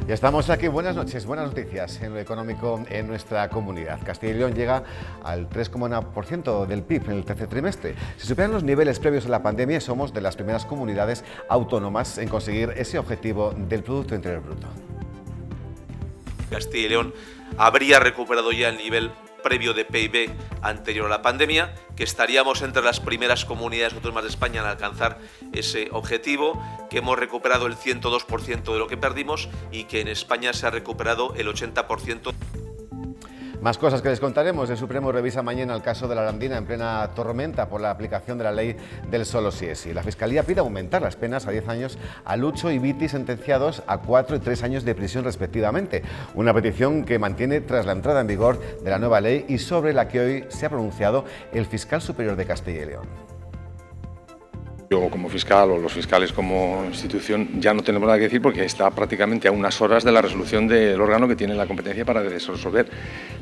Ya estamos aquí, buenas noches, buenas noticias en lo económico en nuestra comunidad. Castilla y León llega al 3,1% del PIB en el tercer trimestre. Si superan los niveles previos a la pandemia, somos de las primeras comunidades autónomas en conseguir ese objetivo del Producto Interior Bruto. Castilla y León habría recuperado ya el nivel previo de PIB anterior a la pandemia, que estaríamos entre las primeras comunidades autónomas de España en alcanzar ese objetivo, que hemos recuperado el 102% de lo que perdimos y que en España se ha recuperado el 80%. Más cosas que les contaremos. El Supremo revisa mañana el caso de la Arandina en plena tormenta por la aplicación de la ley del solo sí es sí. La Fiscalía pide aumentar las penas a 10 años a Lucho y Viti, sentenciados a 4 y 3 años de prisión respectivamente. Una petición que mantiene tras la entrada en vigor de la nueva ley y sobre la que hoy se ha pronunciado el fiscal superior de Castilla y León. Yo como fiscal o los fiscales como institución ya no tenemos nada que decir porque está prácticamente a unas horas de la resolución del órgano que tiene la competencia para resolver.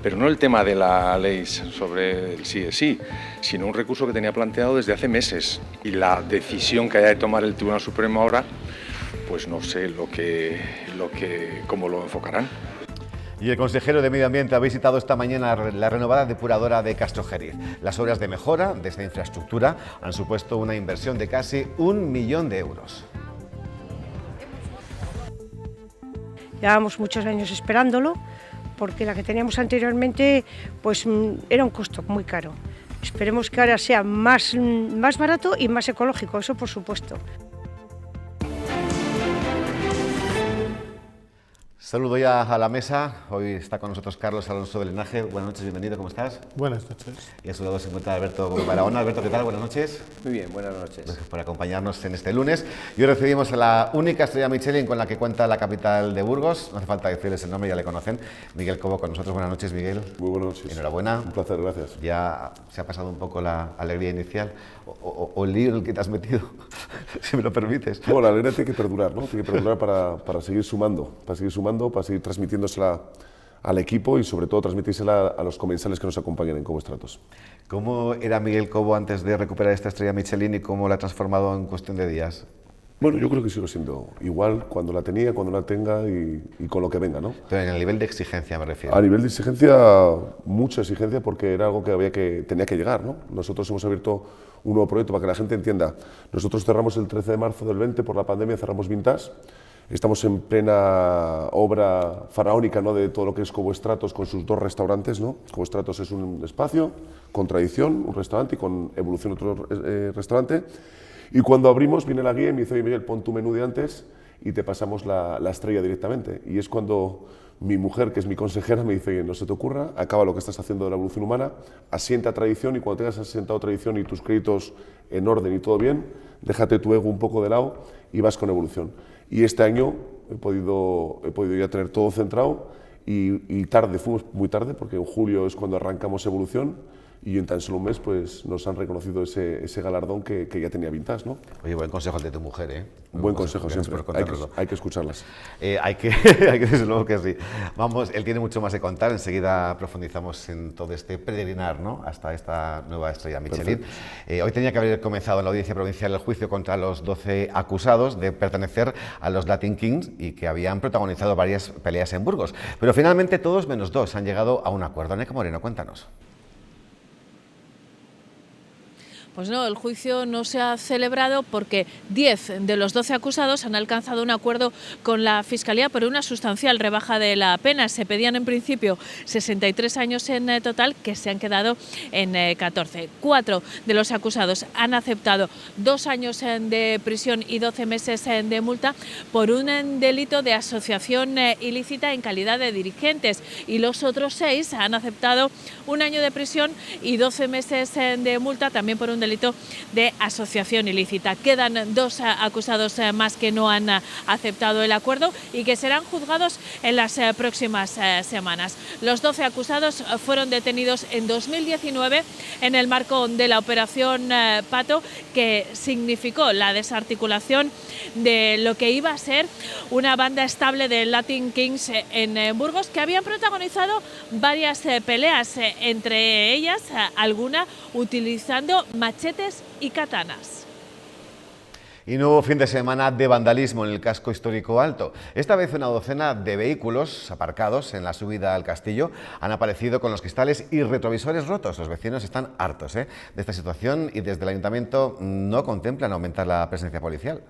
Pero no el tema de la ley sobre el sí es sí, sino un recurso que tenía planteado desde hace meses. Y la decisión que haya de tomar el Tribunal Supremo ahora, pues no sé cómo lo enfocarán. Y el consejero de Medio Ambiente ha visitado esta mañana la renovada depuradora de Castrojeriz. Las obras de mejora de esta infraestructura han supuesto una inversión de casi 1 millón de euros. Llevábamos muchos años esperándolo, porque la que teníamos anteriormente pues era un costo muy caro. Esperemos que ahora sea más barato y más ecológico, eso por supuesto. Saludo ya a la mesa. Hoy está con nosotros Carlos Alonso del Linaje. Buenas noches, bienvenido, ¿cómo estás? Buenas noches. Y a su lado se encuentra Alberto Barahona. Alberto, ¿qué tal? Buenas noches. Muy bien, buenas noches. Gracias por acompañarnos en este lunes. Y hoy recibimos a la única estrella Michelin con la que cuenta la capital de Burgos. No hace falta decirles el nombre, ya le conocen. Miguel Cobo con nosotros. Buenas noches, Miguel. Muy buenas noches. Enhorabuena. Un placer, gracias. Ya se ha pasado un poco la alegría inicial o el lío en el que te has metido, si me lo permites. Bueno, la alegría tiene que perdurar, ¿no? Tiene que perdurar para seguir sumando, para seguir transmitiéndosela al equipo y sobre todo transmitírsela a los comensales que nos acompañan en Cobo Estratos. ¿Cómo era Miguel Cobo antes de recuperar esta estrella Michelin y cómo la ha transformado en cuestión de días? Bueno, yo creo que sigo siendo igual cuando la tenía, cuando la tenga y con lo que venga, ¿no? Pero en el nivel de exigencia me refiero. A nivel de exigencia, mucha exigencia porque era algo que tenía que llegar, ¿no? Nosotros hemos abierto un nuevo proyecto para que la gente entienda. Nosotros cerramos el 13 de marzo del 20, por la pandemia cerramos Vintage. Estamos en plena obra faraónica, ¿no?, de todo lo que es Cobo Estratos con sus 2 restaurantes, ¿no? Cobo Estratos es un espacio con tradición, un restaurante, y con evolución otro restaurante. Y cuando abrimos viene la guía y me dice: oye, Miguel, pon tu menú de antes y te pasamos la estrella directamente. Y es cuando mi mujer, que es mi consejera, me dice: oye, no se te ocurra, acaba lo que estás haciendo de la evolución humana, asienta tradición, y cuando tengas asentado tradición y tus créditos en orden y todo bien, déjate tu ego un poco de lado y vas con evolución. Y este año he podido ya tener todo centrado y tarde, fuimos muy tarde porque en julio es cuando arrancamos evolución. Y en tan solo un mes pues, nos han reconocido ese galardón que ya tenía Vintage, ¿no? Oye, buen consejo el de tu mujer, ¿eh? Buen consejo siempre, hay que escucharlas. Desde luego que sí. Vamos, él tiene mucho más que contar, enseguida profundizamos en todo este peregrinar, ¿no?, hasta esta nueva estrella Michelin. Hoy tenía que haber comenzado en la audiencia provincial el juicio contra los 12 acusados de pertenecer a los Latin Kings y que habían protagonizado varias peleas en Burgos. Pero finalmente todos menos 2 han llegado a un acuerdo. Neca Moreno, cuéntanos. Pues no, el juicio no se ha celebrado porque 10 de los 12 acusados han alcanzado un acuerdo con la Fiscalía por una sustancial rebaja de la pena. Se pedían en principio 63 años en total, que se han quedado en 14. 4 de los acusados han aceptado 2 años de prisión y 12 meses de multa por un delito de asociación ilícita en calidad de dirigentes, y los otros 6 han aceptado 1 año de prisión y 12 meses de multa también por un delito de asociación ilícita. Quedan 2 acusados más que no han aceptado el acuerdo y que serán juzgados en las próximas semanas. Los 12 acusados fueron detenidos en 2019 en el marco de la operación Pato, que significó la desarticulación de lo que iba a ser una banda estable de Latin Kings en Burgos, que habían protagonizado varias peleas, entre ellas alguna utilizando machetes y katanas. Y nuevo fin de semana de vandalismo en el casco histórico alto. Esta vez una docena de vehículos aparcados en la subida al castillo han aparecido con los cristales y retrovisores rotos. Los vecinos están hartos de esta situación y desde el ayuntamiento no contemplan aumentar la presencia policial.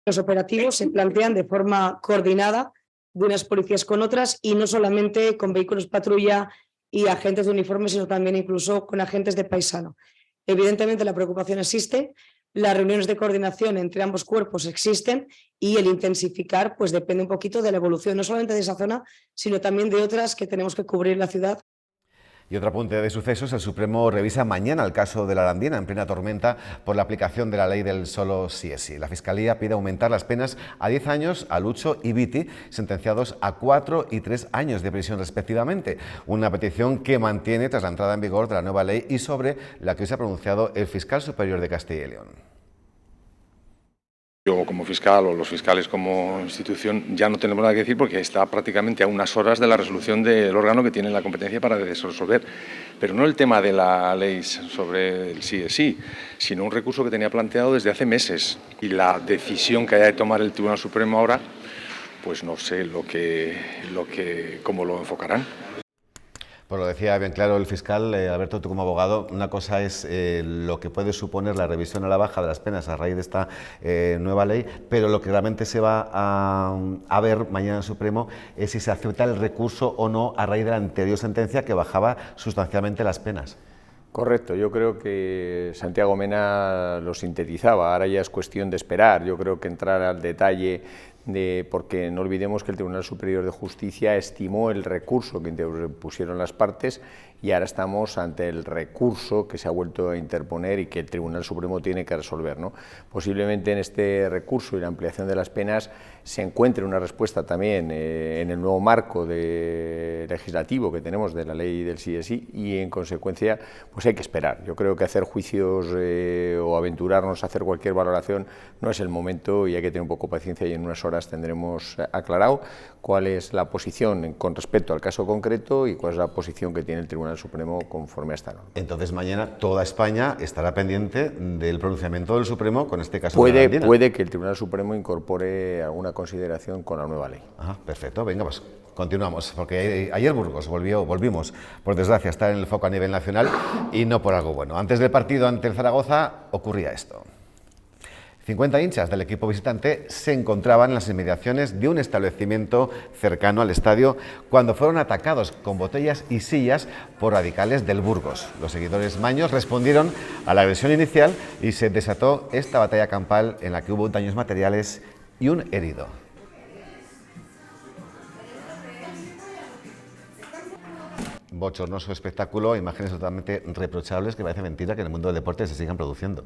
Los operativos se plantean de forma coordinada de unas policías con otras y no solamente con vehículos patrulla y agentes de uniforme, sino también incluso con agentes de paisano. Evidentemente la preocupación existe, las reuniones de coordinación entre ambos cuerpos existen y el intensificar pues depende un poquito de la evolución, no solamente de esa zona, sino también de otras que tenemos que cubrir en la ciudad. Y otro apunte de sucesos, el Supremo revisa mañana el caso de la Arandina en plena tormenta por la aplicación de la ley del solo sí es sí. La Fiscalía pide aumentar las penas a 10 años a Lucho y Viti, sentenciados a 4 y 3 años de prisión respectivamente. Una petición que mantiene tras la entrada en vigor de la nueva ley y sobre la que hoy se ha pronunciado el fiscal superior de Castilla y León. Yo como fiscal o los fiscales como institución ya no tenemos nada que decir porque está prácticamente a unas horas de la resolución del órgano que tiene la competencia para resolver. Pero no el tema de la ley sobre el sí es sí, sino un recurso que tenía planteado desde hace meses. Y la decisión que haya de tomar el Tribunal Supremo ahora, pues no sé cómo lo enfocarán. Pues lo decía bien claro el fiscal, Alberto, tú como abogado, una cosa es lo que puede suponer la revisión a la baja de las penas a raíz de esta nueva ley, pero lo que realmente se va a ver mañana en el Supremo es si se acepta el recurso o no a raíz de la anterior sentencia que bajaba sustancialmente las penas. Correcto, yo creo que Santiago Mena lo sintetizaba, ahora ya es cuestión de esperar, yo creo que entrar al detalle porque no olvidemos que el Tribunal Superior de Justicia estimó el recurso que interpusieron las partes y ahora estamos ante el recurso que se ha vuelto a interponer y que el Tribunal Supremo tiene que resolver, ¿no? Posiblemente en este recurso y la ampliación de las penas se encuentre una respuesta también en el nuevo marco legislativo que tenemos de la ley del sí es sí y en consecuencia pues hay que esperar. Yo creo que hacer juicios o aventurarnos a hacer cualquier valoración no es el momento y hay que tener un poco de paciencia y en unas horas tendremos aclarado cuál es la posición con respecto al caso concreto y cuál es la posición que tiene el Tribunal Supremo conforme a esta norma. Entonces mañana toda España estará pendiente del pronunciamiento del Supremo con este caso de la Arandina. Puede que el Tribunal Supremo incorpore alguna consideración con la nueva ley. Ajá, perfecto, venga pues continuamos, porque ayer Burgos volvimos por desgracia a estar en el foco a nivel nacional y no por algo bueno. Antes del partido ante el Zaragoza ocurría esto. 50 hinchas del equipo visitante se encontraban en las inmediaciones de un establecimiento cercano al estadio cuando fueron atacados con botellas y sillas por radicales del Burgos. Los seguidores maños respondieron a la agresión inicial y se desató esta batalla campal en la que hubo daños materiales y un herido. Bochornoso espectáculo, imágenes totalmente reprochables que parece mentira que en el mundo del deporte se sigan produciendo.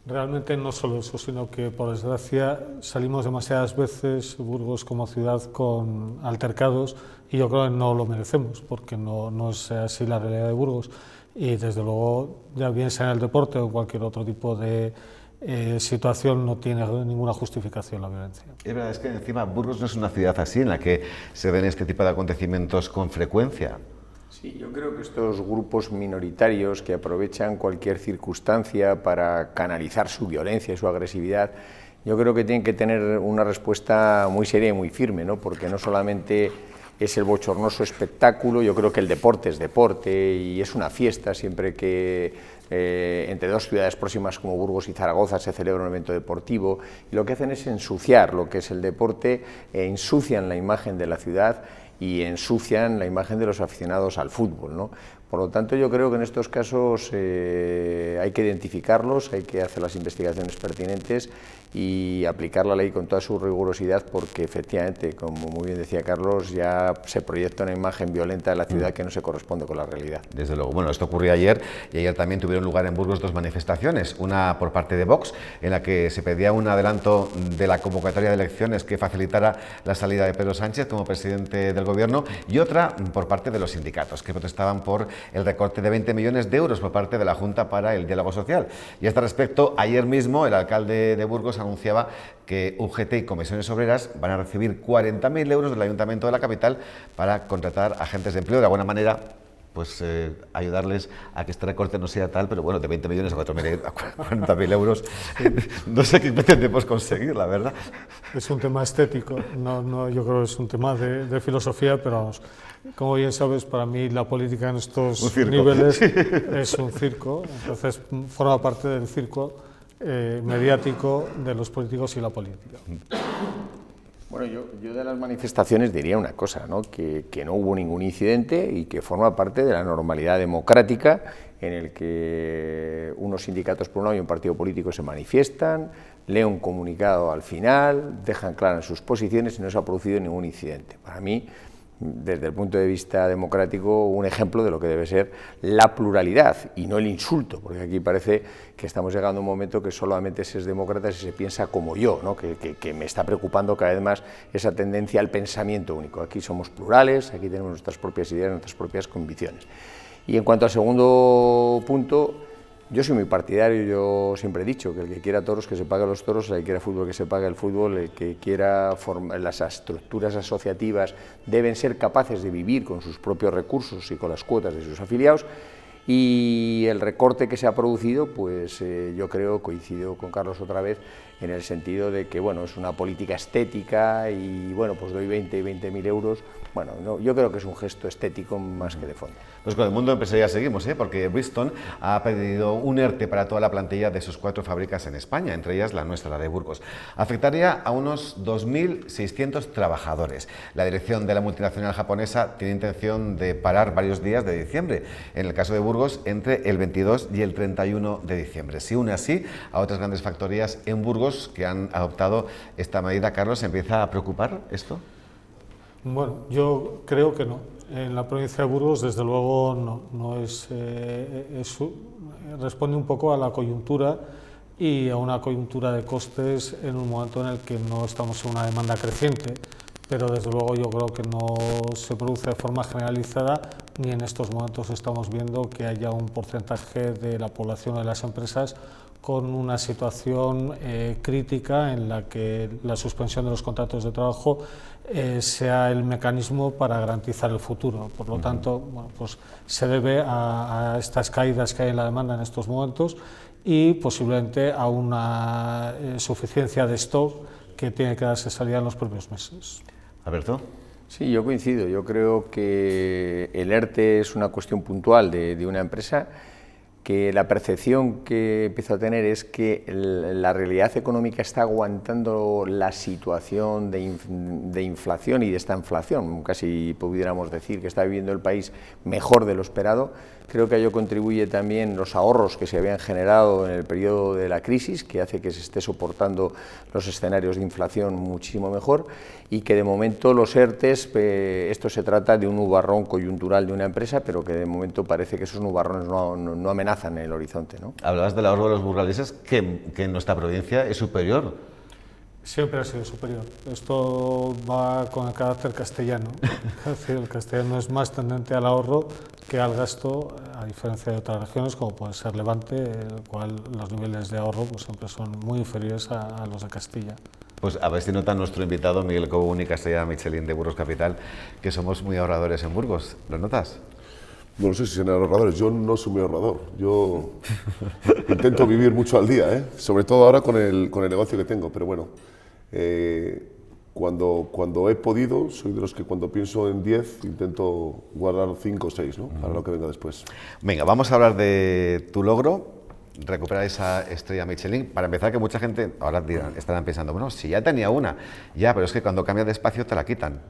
Realmente no solo eso, sino que por desgracia salimos demasiadas veces, Burgos como ciudad, con altercados y yo creo que no lo merecemos porque no es así la realidad de Burgos y desde luego ya bien sea en el deporte o en cualquier otro tipo de situación no tiene ninguna justificación la violencia. Es verdad, es que encima Burgos no es una ciudad así en la que se ven este tipo de acontecimientos con frecuencia. Sí, yo creo que estos grupos minoritarios que aprovechan cualquier circunstancia para canalizar su violencia y su agresividad, yo creo que tienen que tener una respuesta muy seria y muy firme, ¿no? Porque no solamente es el bochornoso espectáculo, yo creo que el deporte es deporte y es una fiesta siempre que entre dos ciudades próximas como Burgos y Zaragoza se celebra un evento deportivo y lo que hacen es ensuciar lo que es el deporte, ensucian la imagen de la ciudad y ensucian la imagen de los aficionados al fútbol, ¿no? Por lo tanto, yo creo que en estos casos hay que identificarlos, hay que hacer las investigaciones pertinentes y aplicar la ley con toda su rigurosidad porque efectivamente, como muy bien decía Carlos, ya se proyecta una imagen violenta de la ciudad que no se corresponde con la realidad. Desde luego. Bueno, esto ocurrió ayer y ayer también tuvieron lugar en Burgos dos manifestaciones, una por parte de Vox, en la que se pedía un adelanto de la convocatoria de elecciones que facilitara la salida de Pedro Sánchez como presidente del Gobierno y otra por parte de los sindicatos, que protestaban por el recorte de 20 millones de euros por parte de la Junta para el Diálogo Social. Y a este respecto, ayer mismo el alcalde de Burgos anunciaba que UGT y Comisiones Obreras van a recibir 40.000 euros del Ayuntamiento de la capital para contratar agentes de empleo. De alguna manera pues ayudarles a que este recorte no sea tal, pero bueno, de 20 millones a 40.000 euros, no sé qué pretendemos conseguir, la verdad. Es un tema estético, yo creo que es un tema de filosofía, pero vamos, como bien sabes, para mí la política en estos niveles es un circo, entonces forma parte del circo mediático de los políticos y la política. Bueno, yo de las manifestaciones diría una cosa, ¿no? Que no hubo ningún incidente y que forma parte de la normalidad democrática en el que unos sindicatos por un lado y un partido político se manifiestan, leen un comunicado al final, dejan claras sus posiciones y no se ha producido ningún incidente. Para mí, desde el punto de vista democrático, un ejemplo de lo que debe ser la pluralidad y no el insulto, porque aquí parece que estamos llegando a un momento que solamente se es demócrata si se piensa como yo, ¿no? que me está preocupando cada vez más esa tendencia al pensamiento único. Aquí somos plurales, aquí tenemos nuestras propias ideas, nuestras propias convicciones. Y en cuanto al segundo punto, yo soy muy partidario, yo siempre he dicho que el que quiera toros que se pague los toros, el que quiera fútbol que se pague el fútbol, el que quiera las estructuras asociativas deben ser capaces de vivir con sus propios recursos y con las cuotas de sus afiliados, y el recorte que se ha producido, pues yo creo, coincido con Carlos otra vez, en el sentido de que bueno, es una política estética y bueno, pues doy 20 y 20.000 euros, bueno, no, yo creo que es un gesto estético más que de fondo. Pues con el mundo empresarial seguimos, porque Bridgestone ha pedido un ERTE para toda la plantilla de sus 4 fábricas en España, entre ellas la nuestra, la de Burgos. Afectaría a unos 2.600 trabajadores. La dirección de la multinacional japonesa tiene intención de parar varios días de diciembre, en el caso de Burgos entre el 22 y el 31 de diciembre. Se une así a otras grandes factorías en Burgos que han adoptado esta medida. Carlos, ¿se empieza a preocupar esto? Bueno, yo creo que no. En la provincia de Burgos, desde luego, no es, responde un poco a la coyuntura y a una coyuntura de costes en un momento en el que no estamos en una demanda creciente, pero desde luego yo creo que no se produce de forma generalizada, ni en estos momentos estamos viendo que haya un porcentaje de la población o de las empresas con una situación crítica en la que la suspensión de los contratos de trabajo sea el mecanismo para garantizar el futuro. Por lo tanto, bueno, pues se debe a estas caídas que hay en la demanda en estos momentos y posiblemente a una suficiencia de stock que tiene que darse salida en los propios meses. Alberto. Sí, yo coincido. Yo creo que el ERTE es una cuestión puntual de una empresa, que la percepción que empiezo a tener es que la realidad económica está aguantando la situación de inflación y de esta inflación, casi pudiéramos decir que está viviendo el país mejor de lo esperado. Creo que a ello contribuye también los ahorros que se habían generado en el periodo de la crisis, que hace que se esté soportando los escenarios de inflación muchísimo mejor, y que de momento los ERTES, esto se trata de un nubarrón coyuntural de una empresa, pero que de momento parece que esos nubarrones no amenazan en el horizonte, ¿no? Hablabas del ahorro de los burgaleses, que en nuestra provincia es superior. Siempre ha sido superior. Esto va con el carácter castellano. Es decir, el castellano es más tendente al ahorro que al gasto, a diferencia de otras regiones, como puede ser Levante, el cual los niveles de ahorro pues, siempre son muy inferiores a los de Castilla. Pues a ver si nota nuestro invitado Miguel Cobún y Castellana Michelin de Burgos Capital, que somos muy ahorradores en Burgos. ¿Lo notas? No sé si son ahorradores, yo no soy muy ahorrador, yo intento vivir mucho al día, sobre todo ahora con el negocio que tengo, pero bueno, cuando he podido, soy de los que cuando pienso en 10 intento guardar 5 o 6, ¿no? Para lo que venga después. Venga, vamos a hablar de tu logro, recuperar esa estrella Michelin. Para empezar, que mucha gente ahora estarán pensando, bueno, si ya tenía una, ya, pero es que cuando cambias de espacio te la quitan,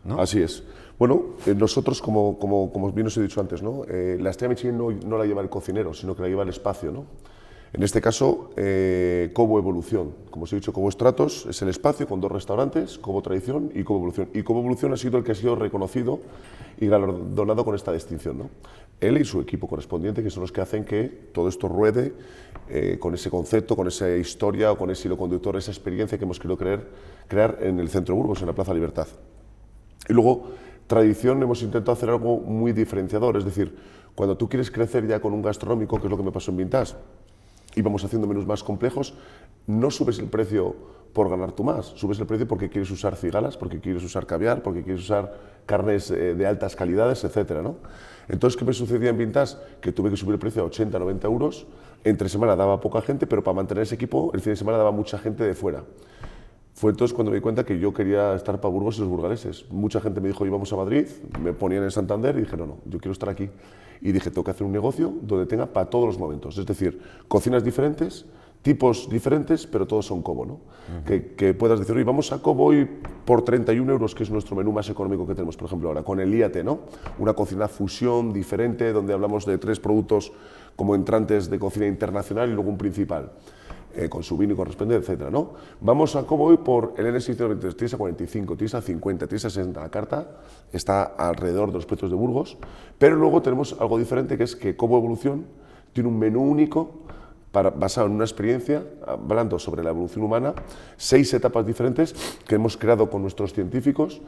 ¿no? Así es. Bueno, nosotros, como bien os he dicho antes, ¿no? La estrella Michelin no la lleva el cocinero, sino que la lleva el espacio, ¿no? En este caso, Cobo Evolución. Como os he dicho, Cobo Stratos es el espacio con 2 restaurantes, Cobo Tradición y Cobo Evolución. Y Cobo Evolución ha sido el que ha sido reconocido y galardonado con esta distinción, ¿no? Él y su equipo correspondiente, que son los que hacen que todo esto ruede con ese concepto, con esa historia o con ese hilo conductor, esa experiencia que hemos querido crear en el centro de Burgos, en la Plaza Libertad. Y luego, Tradición, hemos intentado hacer algo muy diferenciador, es decir, cuando tú quieres crecer ya con un gastronómico, que es lo que me pasó en Vintage, íbamos haciendo menús más complejos. No subes el precio por ganar tú más, subes el precio porque quieres usar cigalas, porque quieres usar caviar, porque quieres usar carnes de altas calidades, etcétera, ¿no? Entonces, ¿qué me sucedía en Vintage? Que tuve que subir el precio a 80, 90 euros. Entre semana daba poca gente, pero para mantener ese equipo, el fin de semana daba mucha gente de fuera. Fue entonces cuando me di cuenta que yo quería estar para Burgos y los burgaleses. Mucha gente me dijo, íbamos a Madrid, me ponían en Santander y dije, no, yo quiero estar aquí. Y dije, tengo que hacer un negocio donde tenga para todos los momentos. Es decir, cocinas diferentes, tipos diferentes, pero todos son Cobo, ¿no? Que puedas decir, oye, vamos a Cobo hoy por 31 euros, que es nuestro menú más económico que tenemos, por ejemplo, ahora, con el IAT, ¿no? Una cocina fusión diferente, donde hablamos de 3 productos como entrantes de cocina internacional y luego un principal. Con su vino y correspondiente, etcétera, ¿no? Vamos a Cobo hoy por el N623, tienes a 45, tienes a 50, tienes a 60. La carta está alrededor de los precios de Burgos, pero luego tenemos algo diferente, que es que Cobo Evolución tiene un menú único basado en una experiencia, hablando sobre la evolución humana, 6 etapas diferentes que hemos creado con nuestros científicos.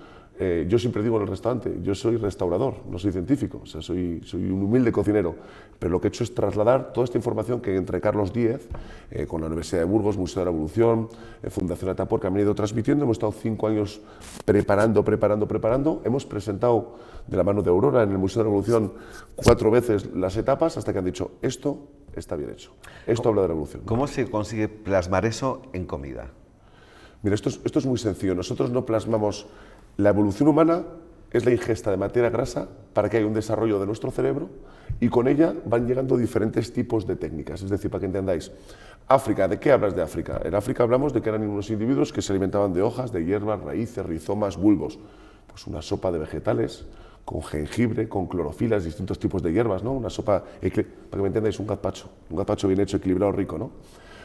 Yo siempre digo en el restaurante, yo soy restaurador, no soy científico, o sea, soy un humilde cocinero, pero lo que he hecho es trasladar toda esta información que entre Carlos Díez, con la Universidad de Burgos, Museo de la Evolución, Fundación Atapuerca, han venido transmitiendo. Hemos estado 5 años preparando, hemos presentado de la mano de Aurora en el Museo de la Evolución 4 veces las etapas hasta que han dicho, esto está bien hecho, esto habla de la evolución. ¿Cómo se consigue plasmar eso en comida? Mira, esto es muy sencillo, nosotros no plasmamos. La evolución humana es la ingesta de materia grasa para que haya un desarrollo de nuestro cerebro y con ella van llegando diferentes tipos de técnicas. Es decir, para que entendáis, África, ¿de qué hablas de África? En África hablamos de que eran unos individuos que se alimentaban de hojas, de hierbas, raíces, rizomas, bulbos. Pues una sopa de vegetales con jengibre, con clorofilas, distintos tipos de hierbas, ¿no? Una sopa, para que me entendáis, un gazpacho bien hecho, equilibrado, rico, ¿no?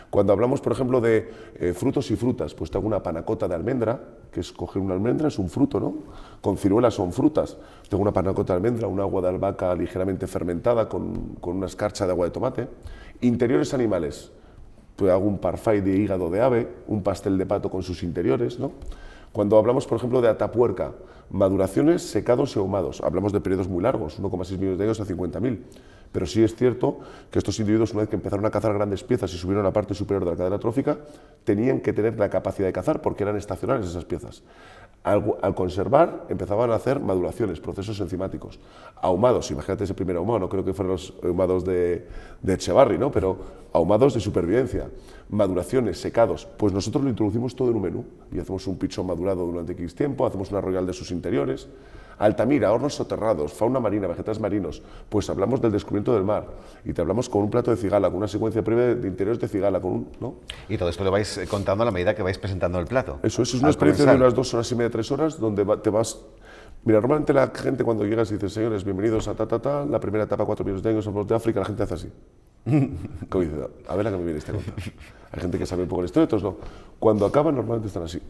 Cuando hablamos, por ejemplo, de frutos y frutas, pues tengo una panacota de almendra, que es coger una almendra, es un fruto, ¿no? Con ciruelas son frutas. Tengo una panacota de almendra, un agua de albahaca ligeramente fermentada con una escarcha de agua de tomate. Interiores animales, pues hago un parfait de hígado de ave, un pastel de pato con sus interiores, ¿no? Cuando hablamos, por ejemplo, de Atapuerca, maduraciones, secados y ahumados, hablamos de periodos muy largos, 1,6 millones de años a 50.000. Pero sí es cierto que estos individuos, una vez que empezaron a cazar grandes piezas y subieron a la parte superior de la cadena trófica, tenían que tener la capacidad de cazar porque eran estacionarias esas piezas. Al conservar, empezaban a hacer maduraciones, procesos enzimáticos. Ahumados, imagínate ese primer ahumado, no creo que fueran los ahumados de Echevarri, ¿no? Pero ahumados de supervivencia. Maduraciones, secados, pues nosotros lo introducimos todo en un menú y hacemos un pichón madurado durante X tiempo, hacemos una royal de sus interiores. Altamira, hornos soterrados, fauna marina, vegetales marinos, pues hablamos del descubrimiento del mar y te hablamos con un plato de cigala, con una secuencia previa de interiores de cigala, ¿no? Y todo esto lo vais contando a la medida que vais presentando el plato. Eso es una experiencia de unas 2 horas y media, 3 horas, donde te vas. Mira, normalmente la gente cuando llegas y dice, señores, bienvenidos a la primera etapa, 4 millones de años, hablamos de África, la gente hace así. Como dice, a ver a qué me viene este contar. Hay gente que sabe un poco la historia, otros no. Cuando acaban, normalmente están así.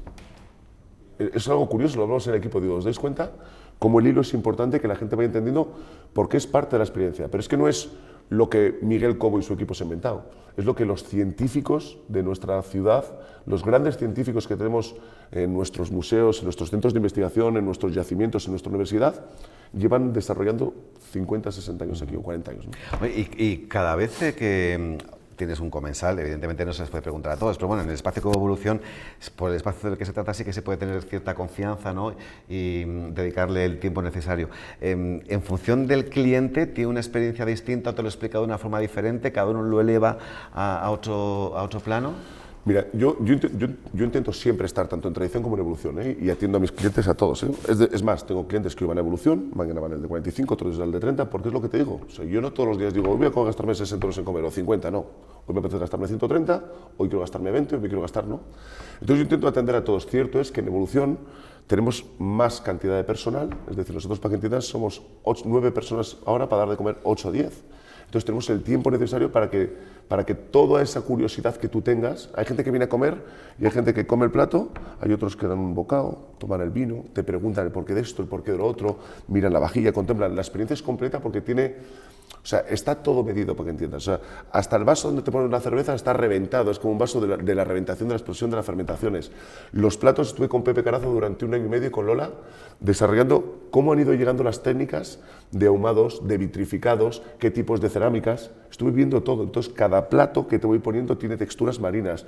Es algo curioso, lo hablamos en el equipo, digo, ¿os dais cuenta? Cómo el hilo es importante, que la gente vaya entendiendo porque es parte de la experiencia. Pero es que no es lo que Miguel Cobo y su equipo se han inventado, es lo que los científicos de nuestra ciudad, los grandes científicos que tenemos en nuestros museos, en nuestros centros de investigación, en nuestros yacimientos, en nuestra universidad, llevan desarrollando 50, 60 años aquí, o 40 años, ¿no? Y cada vez que tienes un comensal, evidentemente no se les puede preguntar a todos, pero bueno, en el espacio Cobo Evolución, por el espacio del que se trata, sí que se puede tener cierta confianza, ¿no? Y dedicarle el tiempo necesario. En función del cliente, tiene una experiencia distinta, te lo explica de una forma diferente, cada uno lo eleva a otro plano. Mira, yo intento siempre estar tanto en tradición como en evolución, ¿eh? Y atiendo a mis clientes a todos, ¿eh? Es más, tengo clientes que hoy van a evolución, mañana van el de 45, otros el de 30, porque es lo que te digo. O sea, yo no todos los días digo, hoy voy a gastarme 60 euros en comer, o 50, no. Hoy me apetece gastarme 130, hoy quiero gastarme 20, hoy me quiero gastar, ¿no? Entonces yo intento atender a todos. Cierto es que en evolución tenemos más cantidad de personal, es decir, nosotros para que entiendas somos 9 personas ahora para dar de comer 8 o 10. Entonces tenemos el tiempo necesario para que toda esa curiosidad que tú tengas, hay gente que viene a comer y hay gente que come el plato, hay otros que dan un bocado, toman el vino, te preguntan el porqué de esto, el porqué de lo otro, miran la vajilla, contemplan. La experiencia es completa porque tiene O sea, está todo medido, para que entiendas. O sea, hasta el vaso donde te ponen la cerveza está reventado, es como un vaso de la reventación, de la explosión de las fermentaciones. Los platos, estuve con Pepe Carazo durante 1 año y medio y con Lola, desarrollando cómo han ido llegando las técnicas de ahumados, de vitrificados, qué tipos de cerámicas. Estuve viendo todo. Entonces, cada plato que te voy poniendo tiene texturas marinas.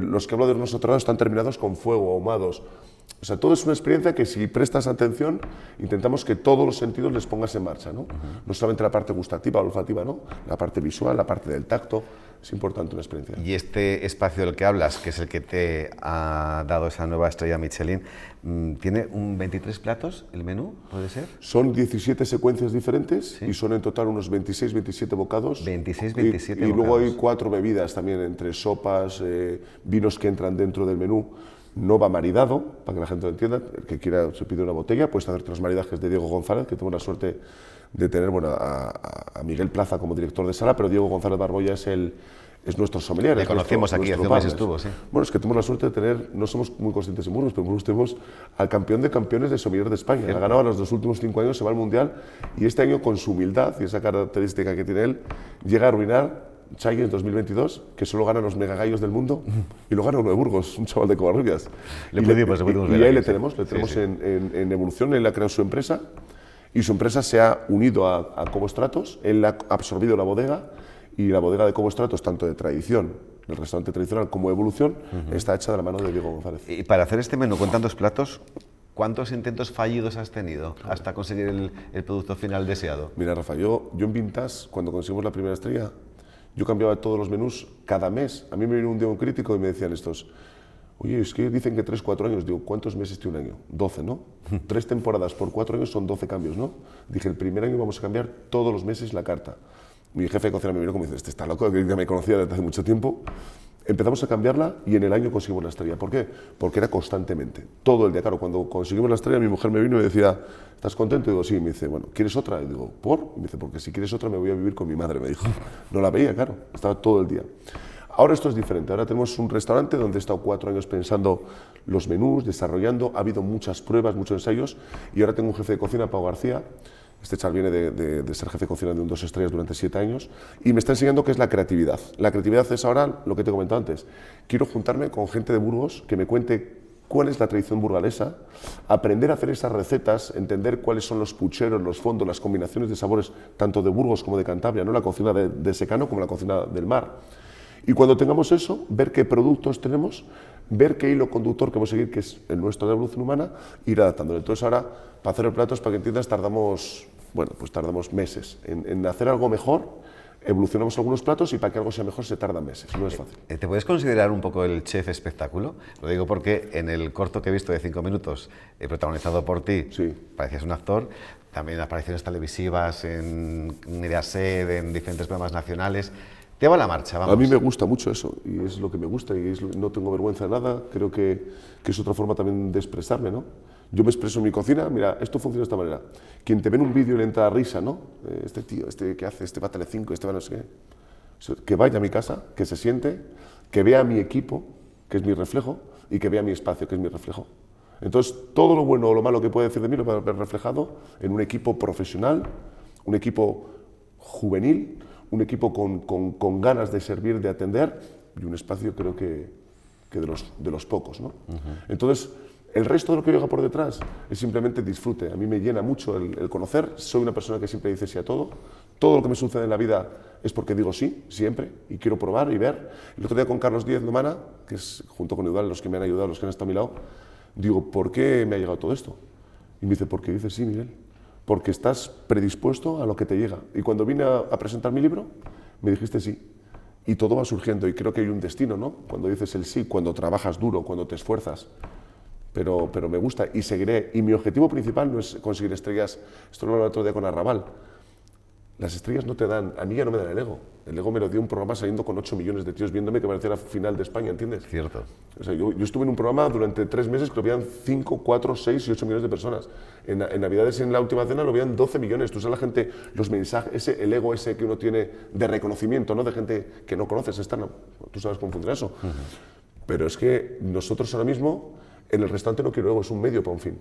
Los que hablo de hornos soterrados están terminados con fuego, ahumados. O sea, todo es una experiencia que si prestas atención, intentamos que todos los sentidos les pongas en marcha, ¿no? No solamente la parte gustativa o olfativa, ¿no? La parte visual, la parte del tacto, es importante una experiencia. Y este espacio del que hablas, que es el que te ha dado esa nueva estrella Michelin, ¿tiene 23 platos el menú, puede ser? Son 17 secuencias diferentes, ¿sí? Y son en total unos 26, 27 bocados. 26, 27 y bocados. Luego hay 4 bebidas también, entre sopas, vinos que entran dentro del menú. No va maridado, para que la gente lo entienda. El que quiera se pide una botella, puedes hacerte los maridajes de Diego González, que tengo la suerte de tener a Miguel Plaza como director de sala, pero Diego González Barboya es nuestro sommelier. Le conocimos aquí, hace un mes estuvo, sí. Bueno, es que tenemos la suerte de tener, no somos muy conscientes en Burgos, pero en Burgos tenemos al campeón de campeones de sommelier de España. Ha ganado los 2 últimos 5 años, se va al Mundial, y este año, con su humildad y esa característica que tiene él, llega a arruinar Challenge 2022, que solo ganan los megagallos del mundo, y lo gana uno de Burgos, un chaval de Covarrubias. Y ahí le tenemos en evolución. Él ha creado su empresa, y su empresa se ha unido a Cobos Tratos. Él ha absorbido la bodega, y la bodega de Cobos Tratos, tanto de tradición, el restaurante tradicional, como de evolución, está hecha de la mano de Diego González. Y para hacer este menú con tantos platos, ¿cuántos intentos fallidos has tenido hasta conseguir el producto final deseado? Mira, Rafa, yo en Vintas, cuando conseguimos la primera estrella, yo cambiaba todos los menús cada mes. A mí me vino un día un crítico y me decían estos: oye, es que dicen que 3, 4 años. Digo, ¿cuántos meses tiene un año? 12, ¿no? 3 temporadas por 4 años son 12 cambios, ¿no? Dije, el primer año vamos a cambiar todos los meses la carta. Mi jefe de cocina me miró como dice, este está loco, que ya me conocía desde hace mucho tiempo. Empezamos a cambiarla y en el año conseguimos la estrella. ¿Por qué? Porque era constantemente, todo el día. Claro, cuando conseguimos la estrella, mi mujer me vino y me decía, ¿estás contento? Y digo, sí. Y me dice, bueno, ¿quieres otra? Y digo, ¿por? Y me dice, porque si quieres otra me voy a vivir con mi madre, me dijo. No la veía, claro, estaba todo el día. Ahora esto es diferente. Ahora tenemos un restaurante donde he estado 4 años pensando los menús, desarrollando. Ha habido muchas pruebas, muchos ensayos. Y ahora tengo un jefe de cocina, Pau García. Este chaval viene de ser jefe de cocina de un 2 estrellas durante 7 años y me está enseñando qué es la creatividad. La creatividad es ahora lo que te he comentado antes. Quiero juntarme con gente de Burgos que me cuente cuál es la tradición burgalesa, aprender a hacer esas recetas, entender cuáles son los pucheros, los fondos, las combinaciones de sabores, tanto de Burgos como de Cantabria, no la cocina de secano como la cocina del mar. Y cuando tengamos eso, ver qué productos tenemos, ver qué hilo conductor queremos seguir, que es el nuestro de evolución humana, ir adaptándolo. Entonces ahora, para hacer los platos, para que entiendas, tardamos meses. En hacer algo mejor, evolucionamos algunos platos y para que algo sea mejor se tardan meses, no es fácil. ¿Te puedes considerar un poco el chef espectáculo? Lo digo porque en el corto que he visto de 5 minutos, protagonizado por ti, sí, parecías un actor, también apariciones televisivas en Mediaset, en diferentes programas nacionales. Te va la marcha, vamos. A mí me gusta mucho eso, y es lo que me gusta, y no tengo vergüenza de nada, creo que es otra forma también de expresarme, ¿no? Yo me expreso en mi cocina, mira, esto funciona de esta manera. Quien te ve en un vídeo y le entra a risa, ¿no? Este tío, este que hace, este va a Telecinco, este va no sé qué. Que vaya a mi casa, que se siente, que vea mi equipo, que es mi reflejo, y que vea mi espacio, que es mi reflejo. Entonces, todo lo bueno o lo malo que puede decir de mí lo va a ver reflejado en un equipo profesional, un equipo juvenil, un equipo con ganas de servir, de atender, y un espacio creo que de los pocos, ¿no? Entonces, el resto de lo que llega por detrás es simplemente disfrute. A mí me llena mucho el conocer, soy una persona que siempre dice sí a todo. Todo lo que me sucede en la vida es porque digo sí, siempre, y quiero probar y ver. El otro día con Carlos Díez Lomana, que es junto con Eudal los que me han ayudado, los que han estado a mi lado, digo, ¿por qué me ha llegado todo esto? Y me dice, porque dices sí, Miguel. Porque estás predispuesto a lo que te llega. Y cuando vine a presentar mi libro, me dijiste sí. Y todo va surgiendo, y creo que hay un destino, ¿no? Cuando dices el sí, cuando trabajas duro, cuando te esfuerzas. Pero me gusta y seguiré. Y mi objetivo principal no es conseguir estrellas. Esto lo hablaba el otro día con Arrabal. Las estrellas no te dan, a mí ya no me dan el ego. El ego me lo dio un programa saliendo con 8 millones de tíos viéndome que parecía la final de España, ¿entiendes? Cierto. O sea, yo estuve en un programa durante 3 meses que lo veían 5, 4, 6 y 8 millones de personas. En Navidades, en la última cena, lo veían 12 millones. Tú sabes la gente, los mensajes, el ego ese que uno tiene de reconocimiento, ¿no? De gente que no conoces, tú sabes cómo funciona eso. Pero es que nosotros ahora mismo, en el restaurante no quiero ego, es un medio para un fin.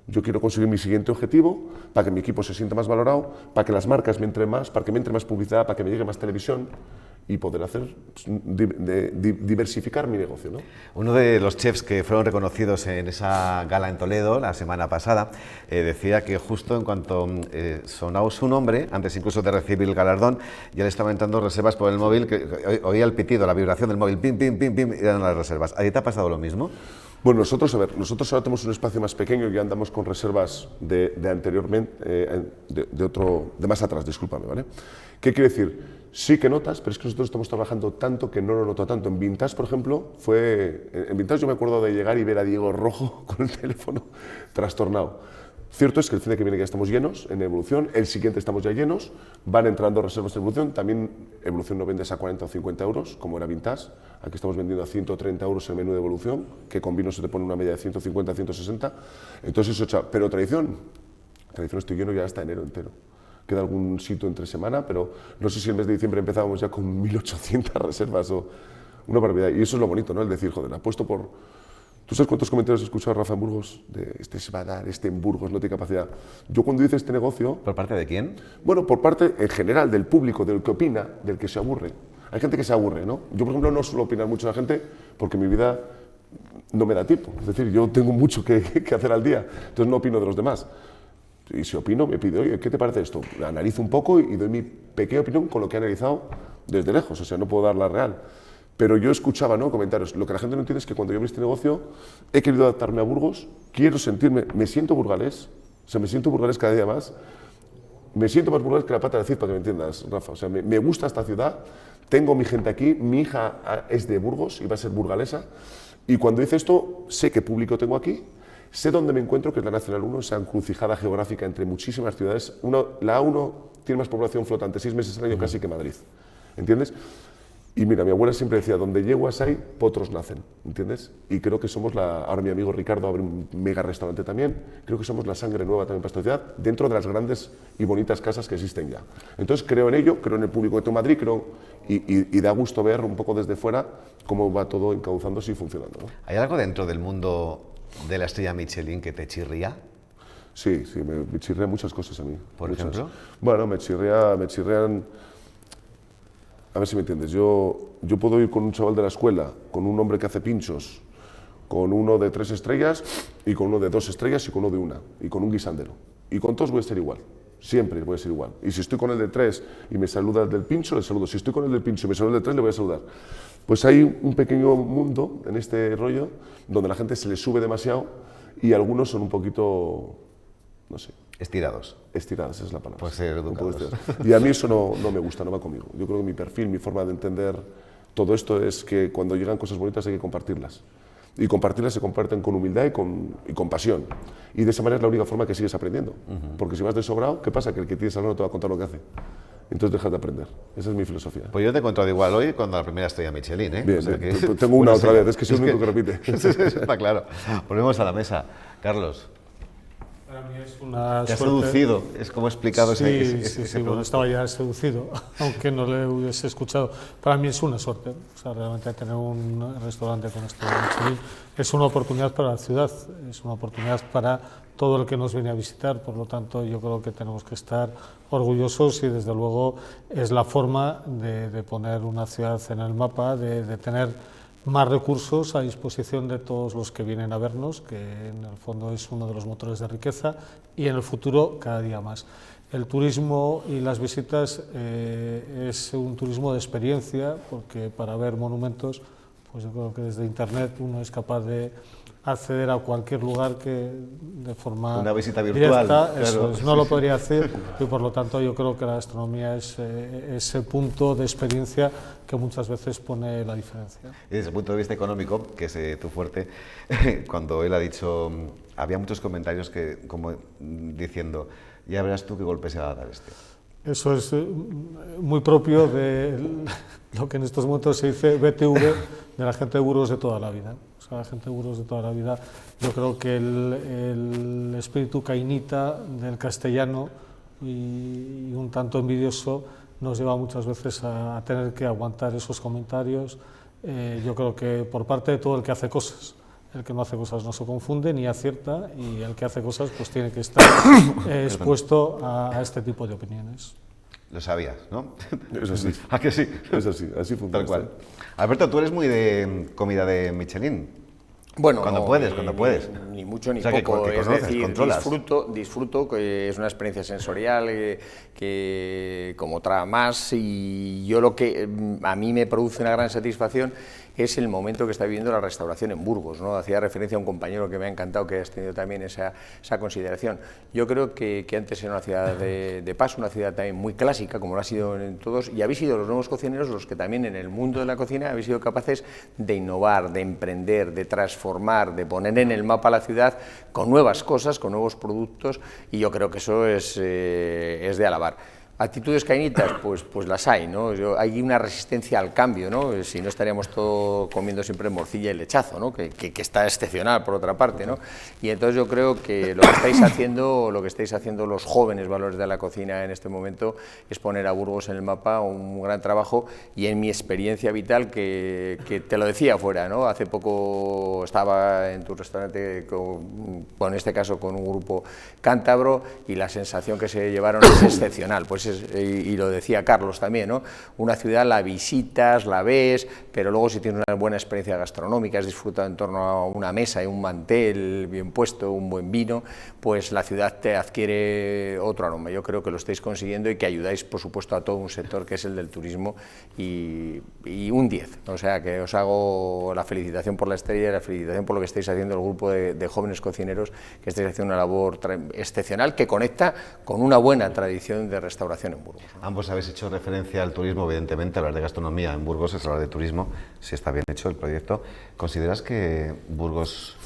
Yo quiero conseguir mi siguiente objetivo para que mi equipo se sienta más valorado, para que las marcas me entren más, para que me entre más publicidad, para que me llegue más televisión y poder hacer, diversificar mi negocio, ¿no? Uno de los chefs que fueron reconocidos en esa gala en Toledo la semana pasada decía que justo en cuanto sonaba su nombre, antes incluso de recibir el galardón, ya le estaban entrando reservas por el móvil, que oía el pitido, la vibración del móvil, pim, pim, pim, pim, y eran las reservas. ¿A ti te ha pasado lo mismo? Bueno, nosotros ahora tenemos un espacio más pequeño y andamos con reservas de anteriormente, de más atrás, discúlpame, ¿vale? ¿Qué quiere decir? Sí que notas, pero es que nosotros estamos trabajando tanto que no lo noto tanto. En Vintage, por ejemplo, en Vintage yo me acuerdo de llegar y ver a Diego rojo con el teléfono trastornado. Cierto es que el fin de que viene ya estamos llenos en Evolución, el siguiente estamos ya llenos, van entrando reservas en Evolución, también Evolución no vendes a 40 o 50 euros, como era Vintage, aquí estamos vendiendo a 130 euros el menú de Evolución, que con vino se te pone una media de 150 a 160, entonces eso, pero tradición estoy lleno ya hasta enero entero. Queda algún sitio entre semana, pero no sé si el mes de diciembre empezábamos ya con 1.800 reservas o una barbaridad. Y eso es lo bonito, ¿no? El decir, joder, apuesto por... ¿Tú sabes cuántos comentarios he escuchado a Rafa en Burgos? De este se va a dar, este en Burgos no tiene capacidad. Yo cuando hice este negocio... ¿Por parte de quién? Bueno, por parte en general del público, del que opina, del que se aburre. Hay gente que se aburre, ¿no? Yo, por ejemplo, no suelo opinar mucho a la gente porque mi vida no me da tiempo. Es decir, yo tengo mucho que hacer al día, entonces no opino de los demás. Y si opino, me pide, oye, ¿qué te parece esto? Analizo un poco y doy mi pequeña opinión con lo que he analizado desde lejos, o sea, no puedo dar la real. Pero yo escuchaba, ¿no?, comentarios. Lo que la gente no entiende es que cuando yo abrí este negocio he querido adaptarme a Burgos, quiero sentirme, me siento burgalés, o sea, me siento burgalés cada día más, me siento más burgalés que la pata de Cid, para que me entiendas, Rafa. O sea, me gusta esta ciudad, tengo mi gente aquí, mi hija es de Burgos y va a ser burgalesa, y cuando hice esto sé qué público tengo aquí. Sé dónde me encuentro, que es la Nacional 1, esa encrucijada geográfica entre muchísimas ciudades. La A1 tiene más población flotante 6 meses al año casi que Madrid, ¿entiendes? Y mira, mi abuela siempre decía, donde yeguas hay, potros nacen, ¿entiendes? Y creo que somos ahora mi amigo Ricardo abre un mega restaurante también, creo que somos la sangre nueva también para esta ciudad, dentro de las grandes y bonitas casas que existen ya. Entonces creo en ello, creo en el público de Tu Madrid, y da gusto ver un poco desde fuera cómo va todo encauzándose y funcionando, ¿no? ¿Hay algo dentro del mundo de la estrella Michelin que te chirría? Sí, me chirrean muchas cosas a mí. ¿Por ejemplo? Bueno, me chirrean... A ver si me entiendes. Yo puedo ir con un chaval de la escuela, con un hombre que hace pinchos, con uno de 3 estrellas, y con uno de 2 estrellas, y con uno de 1, y con un guisandero. Y con todos voy a ser igual. Siempre voy a ser igual. Y si estoy con el de 3 y me saluda el del pincho, le saludo. Si estoy con el del pincho y me saluda el de 3, le voy a saludar. Pues hay un pequeño mundo en este rollo donde la gente se le sube demasiado y algunos son un poquito, no sé. Estirados. Estiradas, es la palabra. Pues ser educados. Y a mí eso no me gusta, no va conmigo. Yo creo que mi perfil, mi forma de entender todo esto es que cuando llegan cosas bonitas hay que compartirlas. Y compartirlas se comparten con humildad y con pasión. Y de esa manera es la única forma que sigues aprendiendo. Porque si vas de sobrado, ¿qué pasa? Que el que tienes al lado no te va a contar lo que hace. Entonces dejas de aprender. Esa es mi filosofía. Pues yo te he encontrado igual hoy cuando la primera estrella Michelin, ¿eh? Bien, o sea que... tengo una otra vez, es que soy el único que repite. Está claro. Volvemos a la mesa. Carlos. Para mí es una Te ha suerte. seducido, es como he explicado ese Sí, bueno, estaba ya seducido, aunque no le hubiese escuchado. Para mí es una suerte, o sea, realmente tener un restaurante con esto de Michelin es una oportunidad para la ciudad, es una oportunidad para todo el que nos viene a visitar, por lo tanto yo creo que tenemos que estar orgullosos y desde luego es la forma de poner una ciudad en el mapa, de tener más recursos a disposición de todos los que vienen a vernos, que en el fondo es uno de los motores de riqueza y en el futuro cada día más. El turismo y las visitas es un turismo de experiencia, porque para ver monumentos, pues yo creo que desde Internet uno es capaz de acceder a cualquier lugar que de forma una visita virtual, directa, claro. eso es, no lo podría hacer y por lo tanto yo creo que la gastronomía es ese punto de experiencia que muchas veces pone la diferencia. Y desde el punto de vista económico, que es tu fuerte, cuando él ha dicho, había muchos comentarios que como diciendo, ya verás tú qué golpe se va a dar este. Eso es muy propio de lo que en estos momentos se dice BTV, de la gente de Burgos de toda la vida. O sea, la gente de Burgos de toda la vida, yo creo que el espíritu cainita del castellano y un tanto envidioso nos lleva muchas veces a tener que aguantar esos comentarios. Yo creo que por parte de todo el que hace cosas, El que no hace cosas no se confunde ni acierta, y el que hace cosas pues tiene que estar expuesto a este tipo de opiniones. Lo sabías, ¿no? Es así. ¿A que sí? Es así, así funciona. Tal cual. Alberto, tú eres muy de comida de Michelin. Bueno, cuando puedes. Ni mucho ni o sea, poco. que Es conoces, decir, controlas. disfruto, que es una experiencia sensorial que como otra más, y yo lo que a mí me produce una gran satisfacción es el momento que está viviendo la restauración en Burgos, ¿no? Hacía referencia a un compañero que me ha encantado que hayas tenido también esa consideración. Yo creo que antes era una ciudad de paso, una ciudad también muy clásica, como lo ha sido en todos, y habéis sido los nuevos cocineros los que también en el mundo de la cocina habéis sido capaces de innovar, de emprender, de transformar, de poner en el mapa la ciudad con nuevas cosas, con nuevos productos, y yo creo que eso es de alabar. Actitudes cainitas, pues las hay, ¿no? Hay una resistencia al cambio, ¿no? Si no estaríamos todos comiendo siempre morcilla y lechazo, ¿no? Que está excepcional por otra parte, ¿no? Y entonces yo creo que lo que estáis haciendo los jóvenes valores de la cocina en este momento es poner a Burgos en el mapa, un gran trabajo, y en mi experiencia vital, que te lo decía afuera, ¿no? Hace poco estaba en tu restaurante en este caso con un grupo cántabro, y la sensación que se llevaron es excepcional. Pues y lo decía Carlos también, ¿no? Una ciudad la visitas, la ves, pero luego si tienes una buena experiencia gastronómica, has disfrutado en torno a una mesa y un mantel bien puesto, un buen vino, pues la ciudad te adquiere otro aroma. Yo creo que lo estáis consiguiendo y que ayudáis, por supuesto, a todo un sector que es el del turismo, y un 10. O sea, que os hago la felicitación por la estrella y la felicitación por lo que estáis haciendo el grupo de jóvenes cocineros, que estáis haciendo una labor excepcional que conecta con una buena tradición de restauración en Burgos, ¿no? Ambos habéis hecho referencia al turismo, evidentemente. Hablar de gastronomía en Burgos es hablar de turismo, si está bien hecho el proyecto. ¿Consideras que Burgos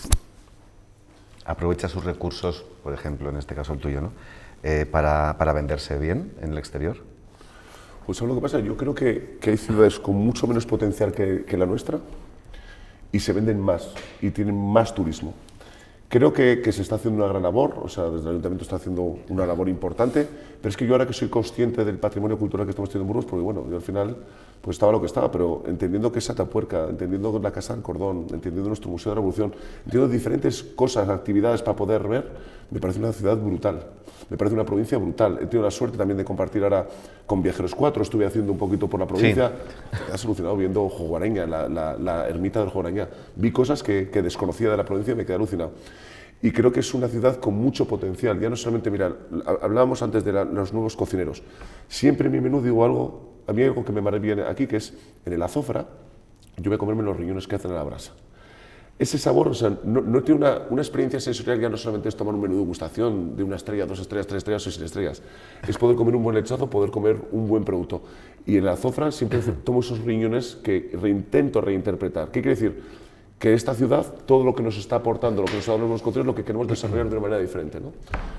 aprovecha sus recursos, por ejemplo, en este caso el tuyo, ¿no? Para venderse bien en el exterior? Pues ¿sabes lo que pasa? Yo creo que hay ciudades con mucho menos potencial que la nuestra, y se venden más y tienen más turismo. Creo que se está haciendo una gran labor, o sea, desde el Ayuntamiento está haciendo una labor importante, pero es que yo ahora que soy consciente del patrimonio cultural que estamos teniendo en Burgos, porque bueno, yo al final pues estaba lo que estaba, pero entendiendo que es Atapuerca, entendiendo la Casa del Cordón, entendiendo nuestro Museo de la Revolución, entendiendo diferentes cosas, actividades para poder ver, me parece una ciudad brutal, me parece una provincia brutal. He tenido la suerte también de compartir ahora con Viajeros 4, estuve haciendo un poquito por la provincia, sí. Te has alucinado viendo Joguaraña, la ermita del Joguaraña, vi cosas que desconocía de la provincia y me quedé alucinado. Y creo que es una ciudad con mucho potencial, ya no solamente, mira, hablábamos antes de los nuevos cocineros, siempre en mi menú digo algo, a mí hay algo que me maravilla aquí, que es en el azofra, yo voy a comerme los riñones que hacen a la brasa. Ese sabor, o sea, no tiene una experiencia sensorial, ya no solamente es tomar un menú de degustación de 1 estrella, 2 estrellas, 3 estrellas o 6 estrellas, es poder comer un buen lechazo, poder comer un buen producto. Y en el azofra siempre tomo esos riñones que intento reinterpretar. ¿Qué quiere decir? Que esta ciudad, todo lo que nos está aportando, lo que nos está dando los cocineros, lo que queremos desarrollar de una manera diferente, ¿no?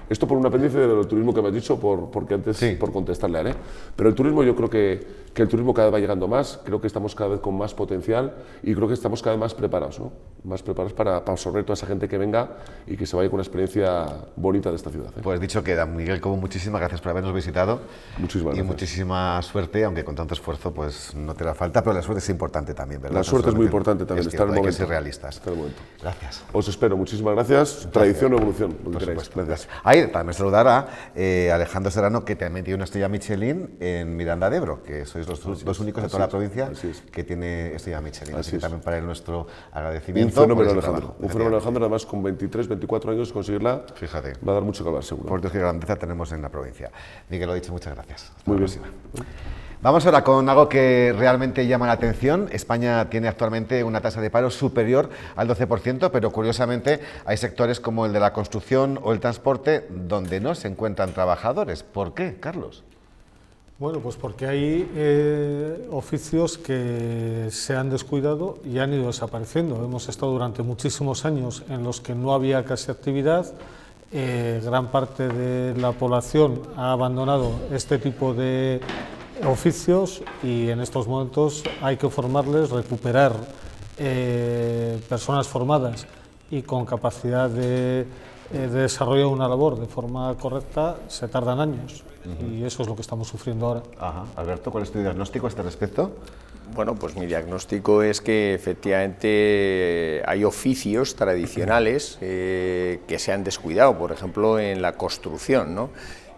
Esto por un apéndice del turismo que me has dicho, porque antes, sí, por contestarle a él, ¿eh? Pero el turismo, yo creo que el turismo cada vez va llegando más, creo que estamos cada vez con más potencial y creo que estamos cada vez más preparados, ¿no? Más preparados para absorber toda esa gente que venga y que se vaya con una experiencia bonita de esta ciudad, ¿eh? Pues dicho queda, Miguel Cobo, muchísimas gracias por habernos visitado. Muchísimas gracias. Y muchísima suerte, aunque con tanto esfuerzo pues no te da falta, pero la suerte es importante también, ¿verdad? La suerte es muy importante también, estar en el momento. Hay que ser realistas. Estar en el momento. Gracias. Os espero, muchísimas gracias. Tradición o evolución, lo que queráis. Gracias. Ahí también saludar a Alejandro Serrano, que también tiene una estrella Michelin en Miranda de Ebro, que sois los dos únicos de toda la provincia que tiene estrella Michelin. Así que también para él nuestro agradecimiento. Un fenómeno, Alejandro. Un fenómeno, Alejandro, además con 23, 24 años conseguirla, fíjate, va a dar mucho que hablar, seguro. Por Dios, qué grandeza tenemos en la provincia. Miguel, lo dicho, muchas gracias. Hasta muy bien. Vamos ahora con algo que realmente llama la atención. España tiene actualmente una tasa de paro superior al 12%, pero curiosamente hay sectores como el de la construcción o el transporte donde no se encuentran trabajadores. ¿Por qué, Carlos? Bueno, pues porque hay oficios que se han descuidado y han ido desapareciendo. Hemos estado durante muchísimos años en los que no había casi actividad. Gran parte de la población ha abandonado este tipo de oficios y en estos momentos hay que formarles, recuperar personas formadas y con capacidad de desarrollo de una labor de forma correcta, se tardan años. Y eso es lo que estamos sufriendo ahora. Ajá. Alberto, ¿cuál es tu diagnóstico a este respecto? Bueno, pues mi diagnóstico es que efectivamente hay oficios tradicionales que se han descuidado, por ejemplo en la construcción, ¿no?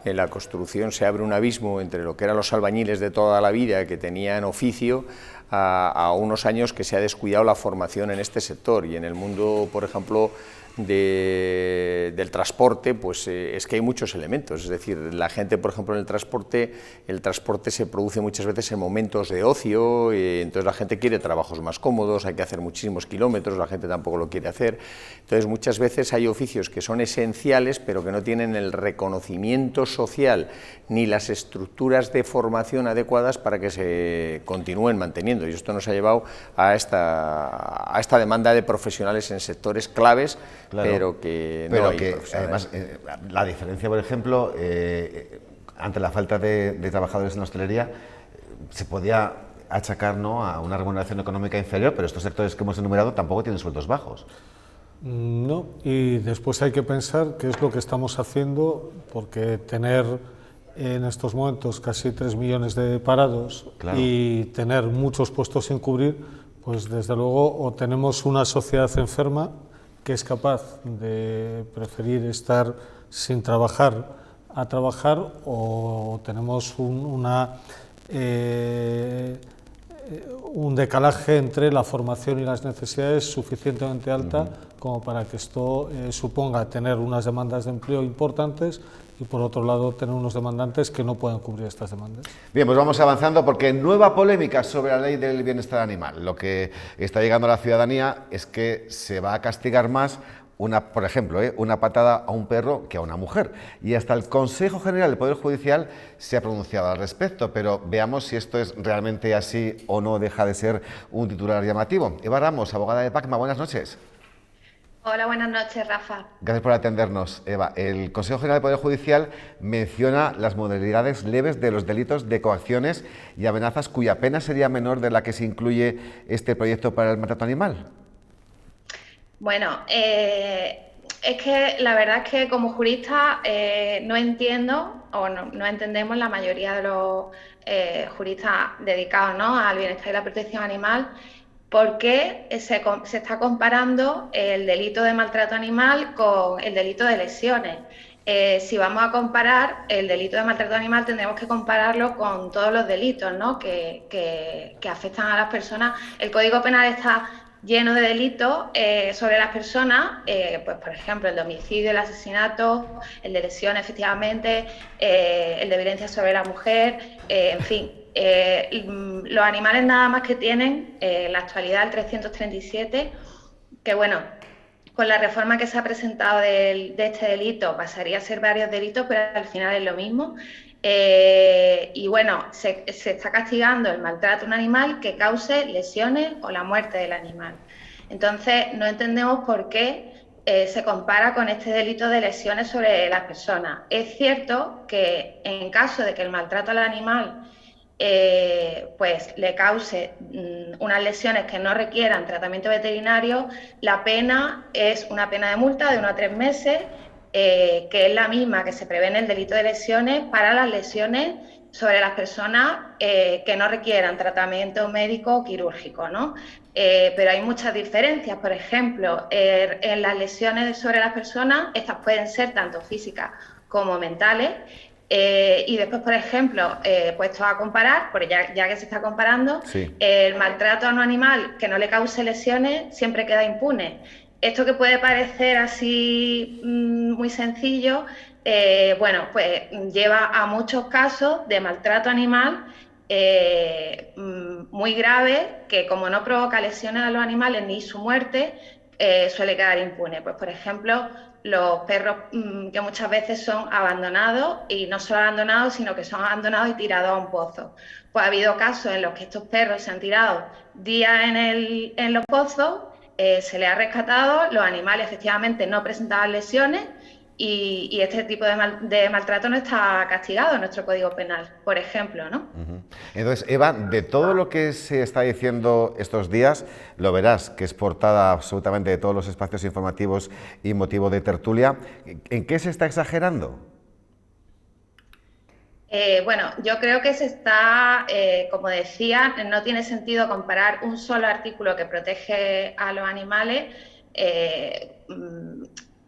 En la construcción se abre un abismo entre lo que eran los albañiles de toda la vida que tenían oficio a unos años que se ha descuidado la formación en este sector, y en el mundo, por ejemplo, del transporte, pues es que hay muchos elementos, es decir, la gente, por ejemplo, en el transporte se produce muchas veces en momentos de ocio, entonces la gente quiere trabajos más cómodos, hay que hacer muchísimos kilómetros, la gente tampoco lo quiere hacer, entonces muchas veces hay oficios que son esenciales pero que no tienen el reconocimiento social ni las estructuras de formación adecuadas para que se continúen manteniendo, y esto nos ha llevado a esta demanda de profesionales en sectores claves. Claro, pero que no hay además, la diferencia, por ejemplo, ante la falta de trabajadores en la hostelería, se podía achacar, ¿no?, a una remuneración económica inferior, pero estos sectores que hemos enumerado tampoco tienen sueldos bajos. No, y después hay que pensar qué es lo que estamos haciendo, porque tener en estos momentos casi 3 millones de parados, claro, y tener muchos puestos sin cubrir, pues desde luego o tenemos una sociedad enferma que es capaz de preferir estar sin trabajar a trabajar, o tenemos un decalaje entre la formación y las necesidades suficientemente alta como para que esto suponga tener unas demandas de empleo importantes y por otro lado tener unos demandantes que no pueden cubrir estas demandas. Bien, pues vamos avanzando, porque nueva polémica sobre la ley del bienestar animal. Lo que está llegando a la ciudadanía es que se va a castigar más por ejemplo, una patada a un perro que a una mujer, y hasta el Consejo General del Poder Judicial se ha pronunciado al respecto, pero veamos si esto es realmente así o no deja de ser un titular llamativo. Eva Ramos, abogada de Pacma, buenas noches. Hola, buenas noches, Rafa. Gracias por atendernos, Eva. El Consejo General del Poder Judicial menciona las modalidades leves de los delitos de coacciones y amenazas cuya pena sería menor de la que se incluye este proyecto para el maltrato animal. Bueno, es que la verdad es que como jurista no entiendo, o no entendemos la mayoría de los juristas dedicados, ¿no?, al bienestar y la protección animal, por qué se está comparando el delito de maltrato animal con el delito de lesiones. Si vamos a comparar el delito de maltrato animal, tendremos que compararlo con todos los delitos, ¿no?, que afectan a las personas. El Código Penal está lleno de delitos sobre las personas, pues por ejemplo el de homicidio, el asesinato, el de lesión, efectivamente, el de violencia sobre la mujer, en fin. Los animales nada más que tienen en la actualidad el 337, que bueno, con la reforma que se ha presentado de este delito pasaría a ser varios delitos, pero al final es lo mismo. Y bueno, se está castigando el maltrato a un animal que cause lesiones o la muerte del animal. Entonces, no entendemos por qué se compara con este delito de lesiones sobre las personas. Es cierto que en caso de que el maltrato al animal pues le cause unas lesiones que no requieran tratamiento veterinario, la pena es una pena de multa de 1 a 3 meses, que es la misma que se prevé en el delito de lesiones para las lesiones sobre las personas que no requieran tratamiento médico o quirúrgico, ¿no? Pero hay muchas diferencias. Por ejemplo, en las lesiones sobre las personas, estas pueden ser tanto físicas como mentales. Y después, por ejemplo, puesto a comparar, porque ya que se está comparando, sí, el maltrato a un animal que no le cause lesiones siempre queda impune. Esto que puede parecer así muy sencillo, bueno, pues lleva a muchos casos de maltrato animal muy grave, que como no provoca lesiones a los animales ni su muerte, suele quedar impune. Pues por ejemplo, los perros que muchas veces son abandonados, y no solo abandonados, sino que son abandonados y tirados a un pozo. Pues ha habido casos en los que estos perros se han tirado días en los pozos, se les ha rescatado, los animales efectivamente no presentaban lesiones, y este tipo de maltrato no está castigado en nuestro Código Penal, por ejemplo, ¿no? Entonces, Eva, de todo lo que se está diciendo estos días, lo verás, que es portada absolutamente de todos los espacios informativos y motivo de tertulia, ¿en qué se está exagerando? Bueno, yo creo que se está, como decía, no tiene sentido comparar un solo artículo que protege a los animales,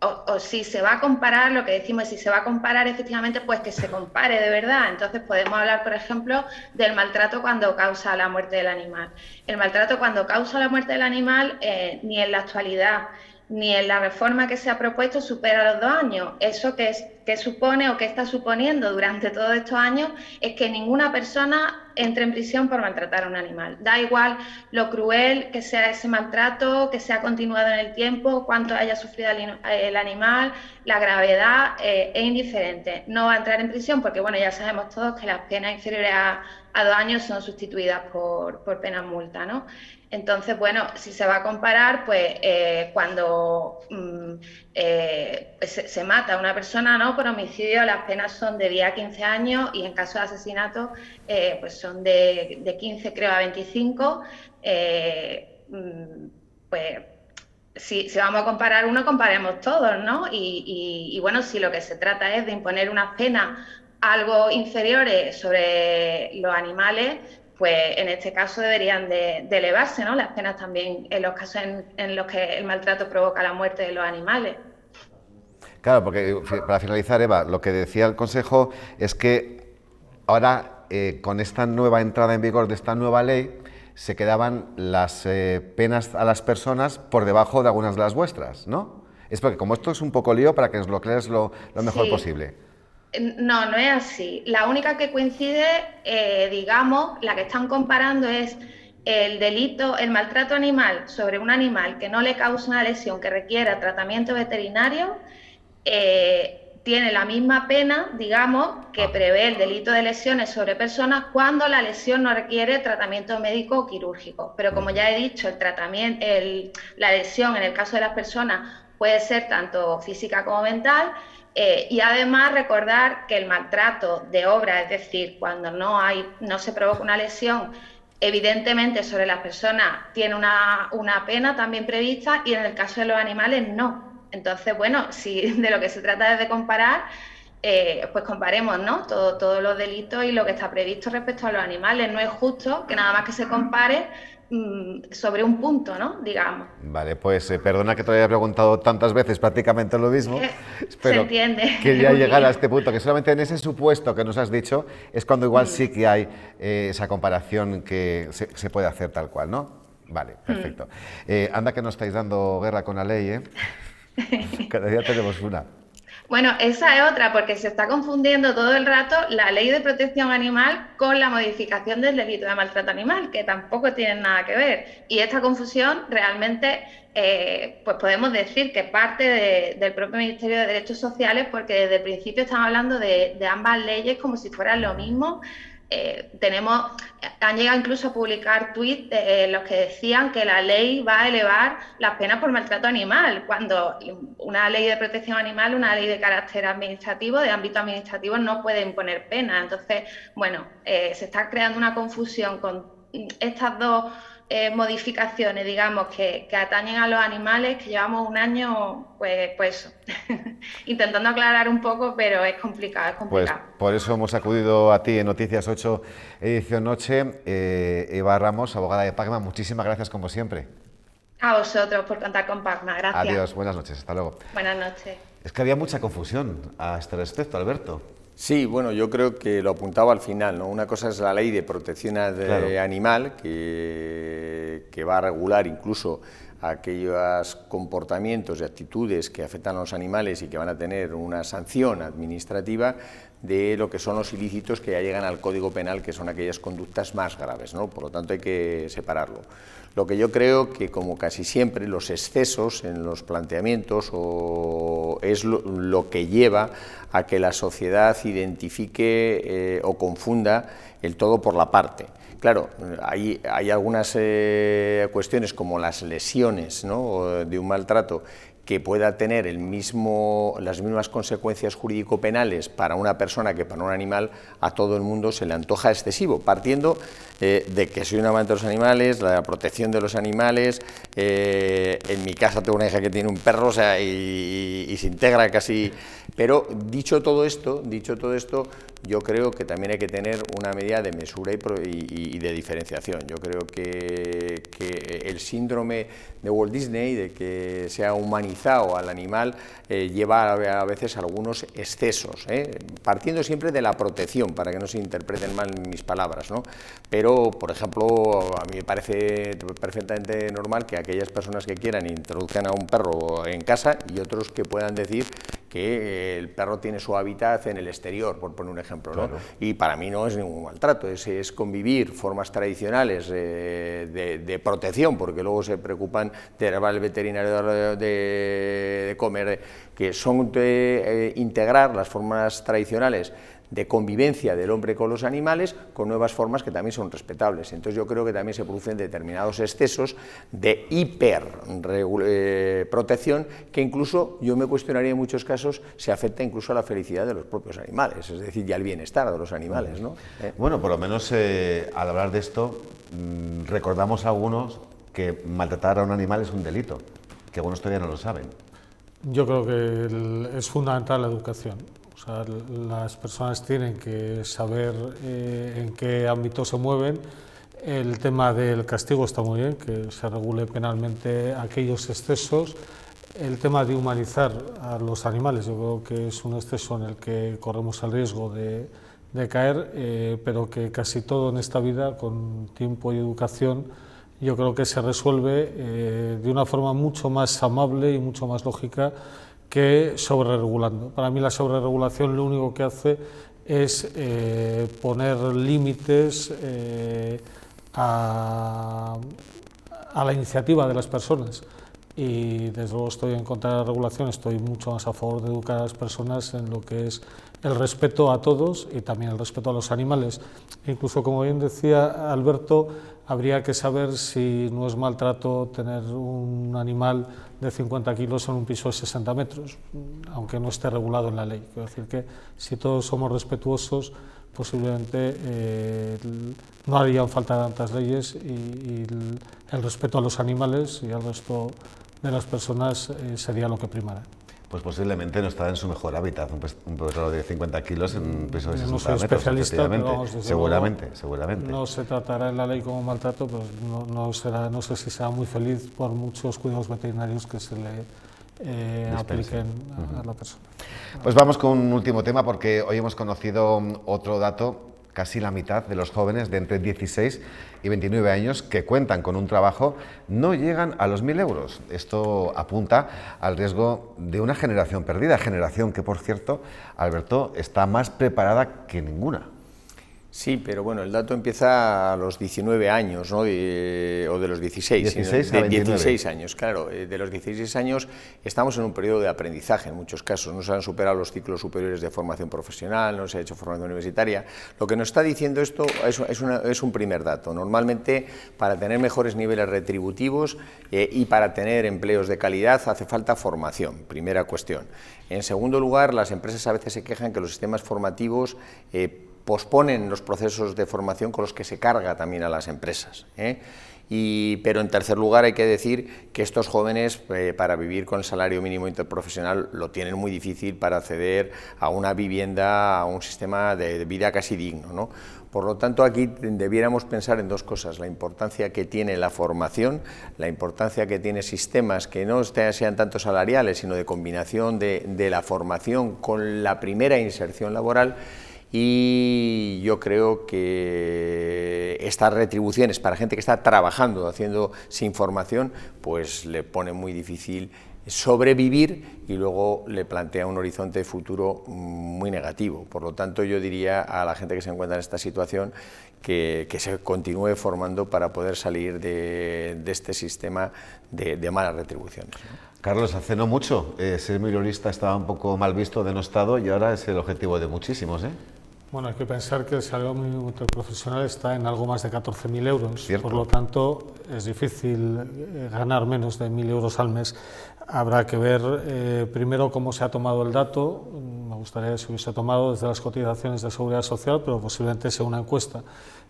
o si se va a comparar, lo que decimos es si se va a comparar efectivamente, pues que se compare de verdad. Entonces podemos hablar, por ejemplo, del maltrato cuando causa la muerte del animal. El maltrato cuando causa la muerte del animal, ni en la actualidad ni en la reforma que se ha propuesto supera los 2 años. Eso que supone o que está suponiendo durante todos estos años es que ninguna persona entre en prisión por maltratar a un animal. Da igual lo cruel que sea ese maltrato, que sea continuado en el tiempo, cuánto haya sufrido el animal, la gravedad, es indiferente. No va a entrar en prisión porque, bueno, ya sabemos todos que las penas inferiores a 2 años son sustituidas por pena multa, ¿no? Entonces, bueno, si se va a comparar, pues cuando se mata a una persona, ¿no?, por homicidio, las penas son de 10 a 15 años y en caso de asesinato, pues son de 15, creo, a 25. Pues si vamos a comparar uno, comparemos todos, ¿no? Y bueno, si lo que se trata es de imponer unas penas algo inferiores sobre los animales, pues en este caso deberían de elevarse, ¿no?, las penas también en los casos en los que el maltrato provoca la muerte de los animales. Claro, porque para finalizar, Eva, lo que decía el Consejo es que ahora, con esta nueva entrada en vigor de esta nueva ley, se quedaban las penas a las personas por debajo de algunas de las vuestras, ¿no? Es porque como esto es un poco lío, para que nos lo creas lo mejor posible. No, no es así. La única que coincide, digamos, la que están comparando es el delito, el maltrato animal sobre un animal que no le causa una lesión que requiera tratamiento veterinario, tiene la misma pena, digamos, que prevé el delito de lesiones sobre personas cuando la lesión no requiere tratamiento médico o quirúrgico. Pero como ya he dicho, la lesión en el caso de las personas puede ser tanto física como mental. Y además recordar que el maltrato de obra, es decir, cuando no se provoca una lesión, evidentemente sobre las personas tiene una pena también prevista y en el caso de los animales no. Entonces, bueno, si de lo que se trata es de comparar, pues comparemos, ¿no?, todos los delitos y lo que está previsto respecto a los animales. No es justo que nada más que se compare sobre un punto, ¿no?, digamos. Vale, pues perdona que te lo haya preguntado tantas veces prácticamente lo mismo, pero se entiende. Quería llegar a este punto, que solamente en ese supuesto que nos has dicho es cuando igual sí que hay esa comparación que se puede hacer tal cual, ¿no? Vale, perfecto. Anda que nos estáis dando guerra con la ley, ¿eh? Cada día tenemos una. Bueno, esa es otra, porque se está confundiendo todo el rato la ley de protección animal con la modificación del delito de maltrato animal, que tampoco tienen nada que ver. Y esta confusión realmente, pues podemos decir que parte del propio Ministerio de Derechos Sociales, porque desde el principio estamos hablando de ambas leyes como si fueran lo mismo. Han llegado incluso a publicar tuits los que decían que la ley va a elevar las penas por maltrato animal, cuando una ley de protección animal, una ley de carácter administrativo, de ámbito administrativo, no puede imponer penas. Entonces, bueno, se está creando una confusión con estas dos modificaciones, digamos, que atañen a los animales, que llevamos un año, pues intentando aclarar un poco, pero es complicado, Pues por eso hemos acudido a ti en Noticias 8, edición noche. Eva Ramos, abogada de Pacma, muchísimas gracias como siempre. A vosotros por contar con Pacma, gracias. Adiós, buenas noches, hasta luego. Buenas noches. Es que había mucha confusión a este respecto, Alberto. Sí, bueno, yo creo que lo apuntaba al final, ¿no? Una cosa es la ley de protección animal, que va a regular incluso aquellos comportamientos y actitudes que afectan a los animales y que van a tener una sanción administrativa, de lo que son los ilícitos que ya llegan al Código Penal, que son aquellas conductas más graves, ¿no? Por lo tanto hay que separarlo. Lo que yo creo que, como casi siempre, los excesos en los planteamientos es lo que lleva a que la sociedad identifique o confunda el todo por la parte. Claro, hay algunas cuestiones como las lesiones, ¿no?, de un maltrato que pueda tener las mismas consecuencias jurídico-penales para una persona que para un animal, a todo el mundo se le antoja excesivo, partiendo de que soy un amante de los animales, la protección de los animales. En mi casa tengo una hija que tiene un perro, o sea, y se integra casi. Pero dicho todo esto, yo creo que también hay que tener una medida de mesura y de diferenciación. Yo creo que el síndrome de Walt Disney, de que se ha humanizado al animal, lleva a veces algunos excesos, partiendo siempre de la protección, para que no se interpreten mal mis palabras, ¿no? Pero, por ejemplo, a mí me parece perfectamente normal que aquellas personas que quieran introduzcan a un perro en casa y otros que puedan decir que el perro tiene su hábitat en el exterior, por poner un ejemplo, ¿no? Claro. Y para mí no es ningún maltrato, es convivir formas tradicionales de protección, porque luego se preocupan de el veterinario de comer, que son de integrar las formas tradicionales de convivencia del hombre con los animales con nuevas formas que también son respetables. Entonces yo creo que también se producen determinados excesos de hiperprotección que incluso yo me cuestionaría en muchos casos si afecta incluso a la felicidad de los propios animales, es decir, y al bienestar de los animales, ¿no? Bueno, por lo menos al hablar de esto recordamos a algunos que maltratar a un animal es un delito, que algunos todavía no lo saben. Yo creo que es fundamental la educación. O sea, las personas tienen que saber en qué ámbito se mueven. El tema del castigo está muy bien, que se regule penalmente aquellos excesos. El tema de humanizar a los animales, yo creo que es un exceso en el que corremos el riesgo de caer, pero que casi todo en esta vida, con tiempo y educación, yo creo que se resuelve de una forma mucho más amable y mucho más lógica que sobreregulando. Para mí la sobreregulación lo único que hace es poner límites a la iniciativa de las personas, y desde luego estoy en contra de la regulación, estoy mucho más a favor de educar a las personas en lo que es el respeto a todos y también el respeto a los animales. Incluso, como bien decía Alberto, habría que saber si no es maltrato tener un animal de 50 kilos en un piso de 60 metros, aunque no esté regulado en la ley. Quiero decir que si todos somos respetuosos, posiblemente no harían falta tantas leyes y el respeto a los animales y al resto de las personas sería lo que primara. Pues posiblemente no está en su mejor hábitat, un perro de 50 kilos en un piso de 60 metros. No soy especialista, pero vamos, seguramente. No se tratará en la ley como maltrato, pero no sé si será muy feliz por muchos cuidados veterinarios que se le apliquen a la persona. Pues vamos con un último tema, porque hoy hemos conocido otro dato. Casi la mitad de los jóvenes de entre 16 y 29 años que cuentan con un trabajo no llegan a los 1.000 euros. Esto apunta al riesgo de una generación perdida, generación que, por cierto, Alberto, está más preparada que ninguna. Sí, pero bueno, el dato empieza a los 19 años, ¿no? O de los 16. 16 años, claro. De los 16 años estamos en un periodo de aprendizaje en muchos casos. No se han superado los ciclos superiores de formación profesional, no se ha hecho formación universitaria. Lo que nos está diciendo esto es un primer dato. Normalmente, para tener mejores niveles retributivos y para tener empleos de calidad hace falta formación, primera cuestión. En segundo lugar, las empresas a veces se quejan que los sistemas formativos posponen los procesos de formación con los que se carga también a las empresas, pero en tercer lugar hay que decir que estos jóvenes para vivir con el salario mínimo interprofesional lo tienen muy difícil para acceder a una vivienda, a un sistema de vida casi digno, ¿no? Por lo tanto, aquí debiéramos pensar en dos cosas: la importancia que tiene la formación, la importancia que tiene sistemas que no sean tanto salariales, sino de combinación de la formación con la primera inserción laboral. Y yo creo que estas retribuciones para gente que está trabajando, haciendo sin formación, pues le pone muy difícil sobrevivir y luego le plantea un horizonte futuro muy negativo. Por lo tanto, yo diría a la gente que se encuentra en esta situación que se continúe formando para poder salir de este sistema de malas retribuciones, ¿no? Carlos, hace no mucho ser minorista estaba un poco mal visto, denostado, y ahora es el objetivo de muchísimos, ¿eh? Bueno, hay que pensar que el salario mínimo interprofesional está en algo más de 14.000 euros, ¿cierto? Por lo tanto es difícil ganar menos de 1.000 euros al mes. Habrá que ver primero cómo se ha tomado el dato. Me gustaría que se hubiese tomado desde las cotizaciones de Seguridad Social, pero posiblemente sea una encuesta.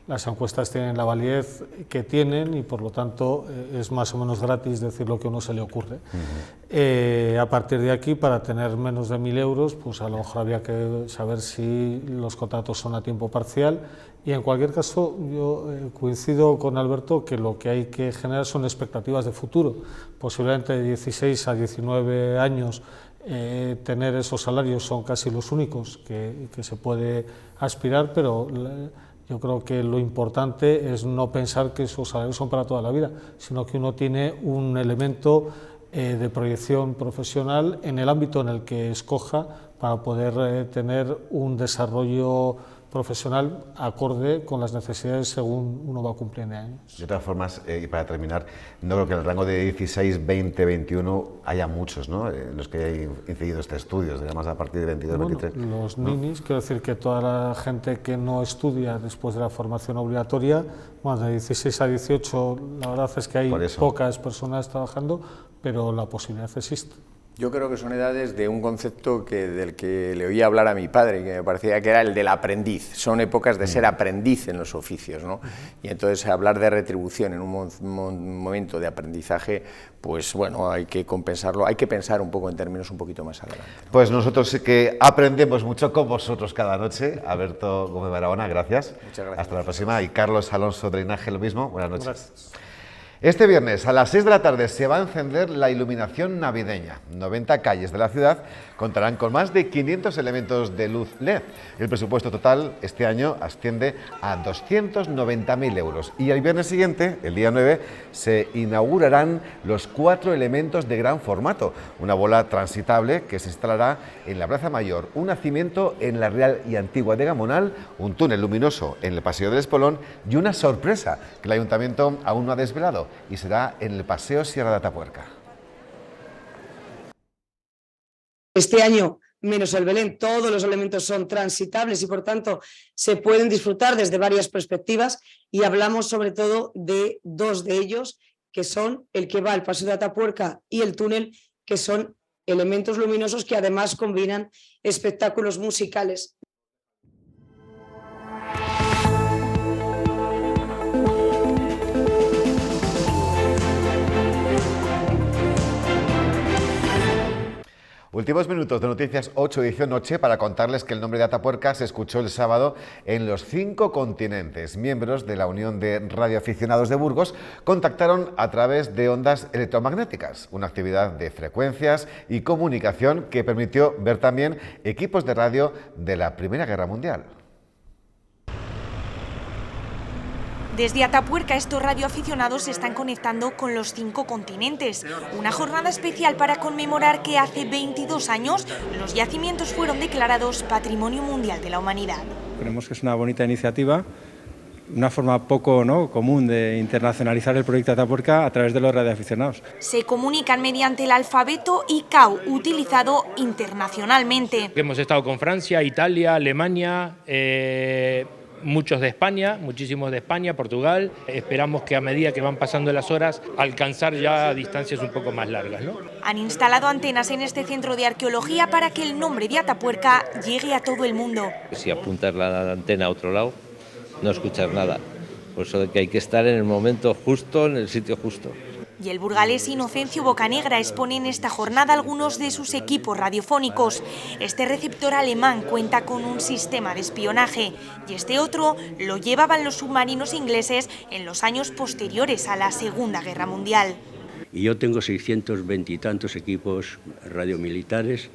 Las encuestas tienen la validez que tienen y por lo tanto es más o menos gratis decir lo que a uno se le ocurre. A partir de aquí, para tener menos de 1.000 euros, pues a lo mejor habría que saber si los contratos son a tiempo parcial y en cualquier caso yo coincido con Alberto que lo que hay que generar son expectativas de futuro. Posiblemente de 16 a 19 años tener esos salarios son casi los únicos que se puede aspirar, pero yo creo que lo importante es no pensar que esos salarios son para toda la vida, sino que uno tiene un elemento de proyección profesional en el ámbito en el que escoja para poder tener un desarrollo profesional acorde con las necesidades según uno va cumpliendo años. De todas formas, y para terminar, no creo que en el rango de 16, 20, 21 haya muchos, ¿no? En los que haya incidido este estudio, además a partir de 22, bueno, 23. Los ninis, quiero decir que toda la gente que no estudia después de la formación obligatoria, bueno, de 16 a 18 la verdad es que hay pocas personas trabajando, pero la posibilidad existe. Yo creo que son edades de un concepto del que le oía hablar a mi padre, que me parecía que era el del aprendiz. Son épocas de ser aprendiz en los oficios, ¿no? Y entonces hablar de retribución en un momento de aprendizaje, pues bueno, hay que compensarlo, hay que pensar un poco en términos un poquito más adelante, ¿no? Pues nosotros sí que aprendemos mucho con vosotros cada noche. Alberto Gómez Barahona, gracias. Muchas gracias. Hasta la próxima. Y Carlos Alonso Dreinaje, lo mismo. Buenas noches. Gracias. Este viernes a las 6 de la tarde se va a encender la iluminación navideña. 90 calles de la ciudad contarán con más de 500 elementos de luz LED. El presupuesto total este año asciende a 290.000 euros. Y el viernes siguiente, el día 9, se inaugurarán los 4 elementos de gran formato. Una bola transitable que se instalará en la Plaza Mayor, un nacimiento en la Real y Antigua de Gamonal, un túnel luminoso en el Paseo del Espolón y una sorpresa que el Ayuntamiento aún no ha desvelado, y será en el Paseo Sierra de Atapuerca. Este año, menos el Belén, todos los elementos son transitables y por tanto se pueden disfrutar desde varias perspectivas, y hablamos sobre todo de 2 de ellos, que son el que va al Paseo de Atapuerca y el túnel, que son elementos luminosos que además combinan espectáculos musicales. Últimos minutos de Noticias 8 edición noche para contarles que el nombre de Atapuerca se escuchó el sábado en los 5 continentes. Miembros de la Unión de Radioaficionados de Burgos contactaron a través de ondas electromagnéticas, una actividad de frecuencias y comunicación que permitió ver también equipos de radio de la Primera Guerra Mundial. Desde Atapuerca, estos radioaficionados se están conectando con los 5 continentes. Una jornada especial para conmemorar que hace 22 años los yacimientos fueron declarados Patrimonio Mundial de la Humanidad. Creemos que es una bonita iniciativa, una forma poco común de internacionalizar el proyecto Atapuerca a través de los radioaficionados. Se comunican mediante el alfabeto ICAO, utilizado internacionalmente. Hemos estado con Francia, Italia, Alemania, muchos de España, muchísimos de España, Portugal. Esperamos que a medida que van pasando las horas alcanzar ya distancias un poco más largas, ¿no? Han instalado antenas en este centro de arqueología para que el nombre de Atapuerca llegue a todo el mundo. Si apuntas la antena a otro lado, no escuchas nada. Por eso de que hay que estar en el momento justo, en el sitio justo. Y el burgalés Inocencio Bocanegra expone en esta jornada algunos de sus equipos radiofónicos. Este receptor alemán cuenta con un sistema de espionaje y este otro lo llevaban los submarinos ingleses en los años posteriores a la Segunda Guerra Mundial. Y yo tengo 620 y tantos equipos radiomilitares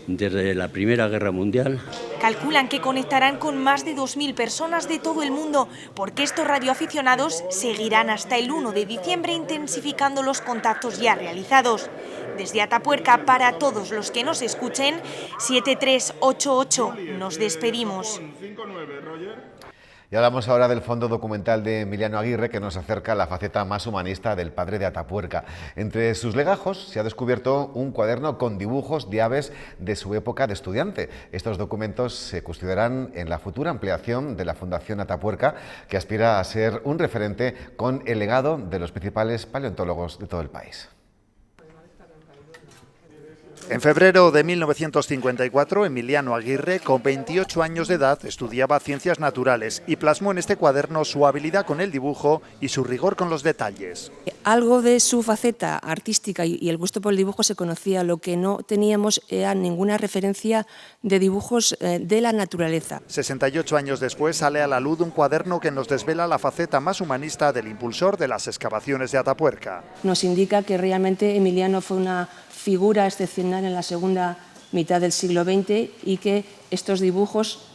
desde la Primera Guerra Mundial. Calculan que conectarán con más de 2.000 personas de todo el mundo, porque estos radioaficionados seguirán hasta el 1 de diciembre intensificando los contactos ya realizados. Desde Atapuerca, para todos los que nos escuchen, 7388, nos despedimos. Y hablamos ahora del fondo documental de Emiliano Aguirre, que nos acerca a la faceta más humanista del padre de Atapuerca. Entre sus legajos se ha descubierto un cuaderno con dibujos de aves de su época de estudiante. Estos documentos se custodiarán en la futura ampliación de la Fundación Atapuerca, que aspira a ser un referente con el legado de los principales paleontólogos de todo el país. En febrero de 1954, Emiliano Aguirre, con 28 años de edad, estudiaba ciencias naturales y plasmó en este cuaderno su habilidad con el dibujo y su rigor con los detalles. Algo de su faceta artística y el gusto por el dibujo se conocía, lo que no teníamos era ninguna referencia de dibujos de la naturaleza. 68 años después sale a la luz un cuaderno que nos desvela la faceta más humanista del impulsor de las excavaciones de Atapuerca. Nos indica que realmente Emiliano fue una figura excepcional en la segunda mitad del siglo XX y que estos dibujos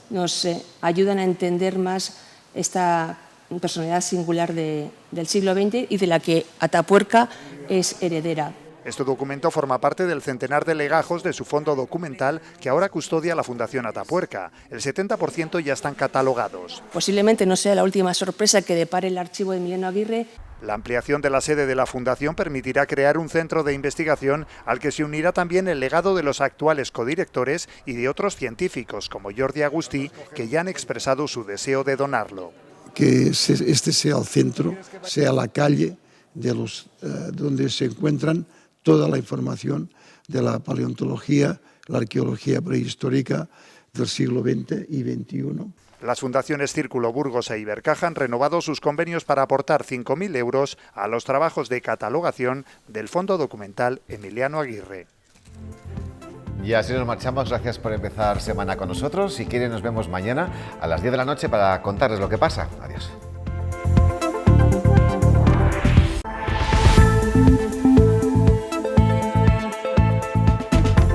nos ayudan a entender más esta personalidad singular del siglo XX y de la que Atapuerca es heredera. Este documento forma parte del centenar de legajos de su fondo documental que ahora custodia la Fundación Atapuerca. El 70% ya están catalogados. Posiblemente no sea la última sorpresa que depare el archivo de Emiliano Aguirre. La ampliación de la sede de la Fundación permitirá crear un centro de investigación al que se unirá también el legado de los actuales codirectores y de otros científicos como Jordi Agustí, que ya han expresado su deseo de donarlo. Que este sea el centro, sea la calle donde se encuentran toda la información de la paleontología, la arqueología prehistórica del siglo XX y XXI. Las fundaciones Círculo, Burgos e Ibercaja han renovado sus convenios para aportar 5.000 euros a los trabajos de catalogación del fondo documental Emiliano Aguirre. Y así nos marchamos. Gracias por empezar semana con nosotros. Si quieren, nos vemos mañana a las 10 de la noche para contarles lo que pasa. Adiós.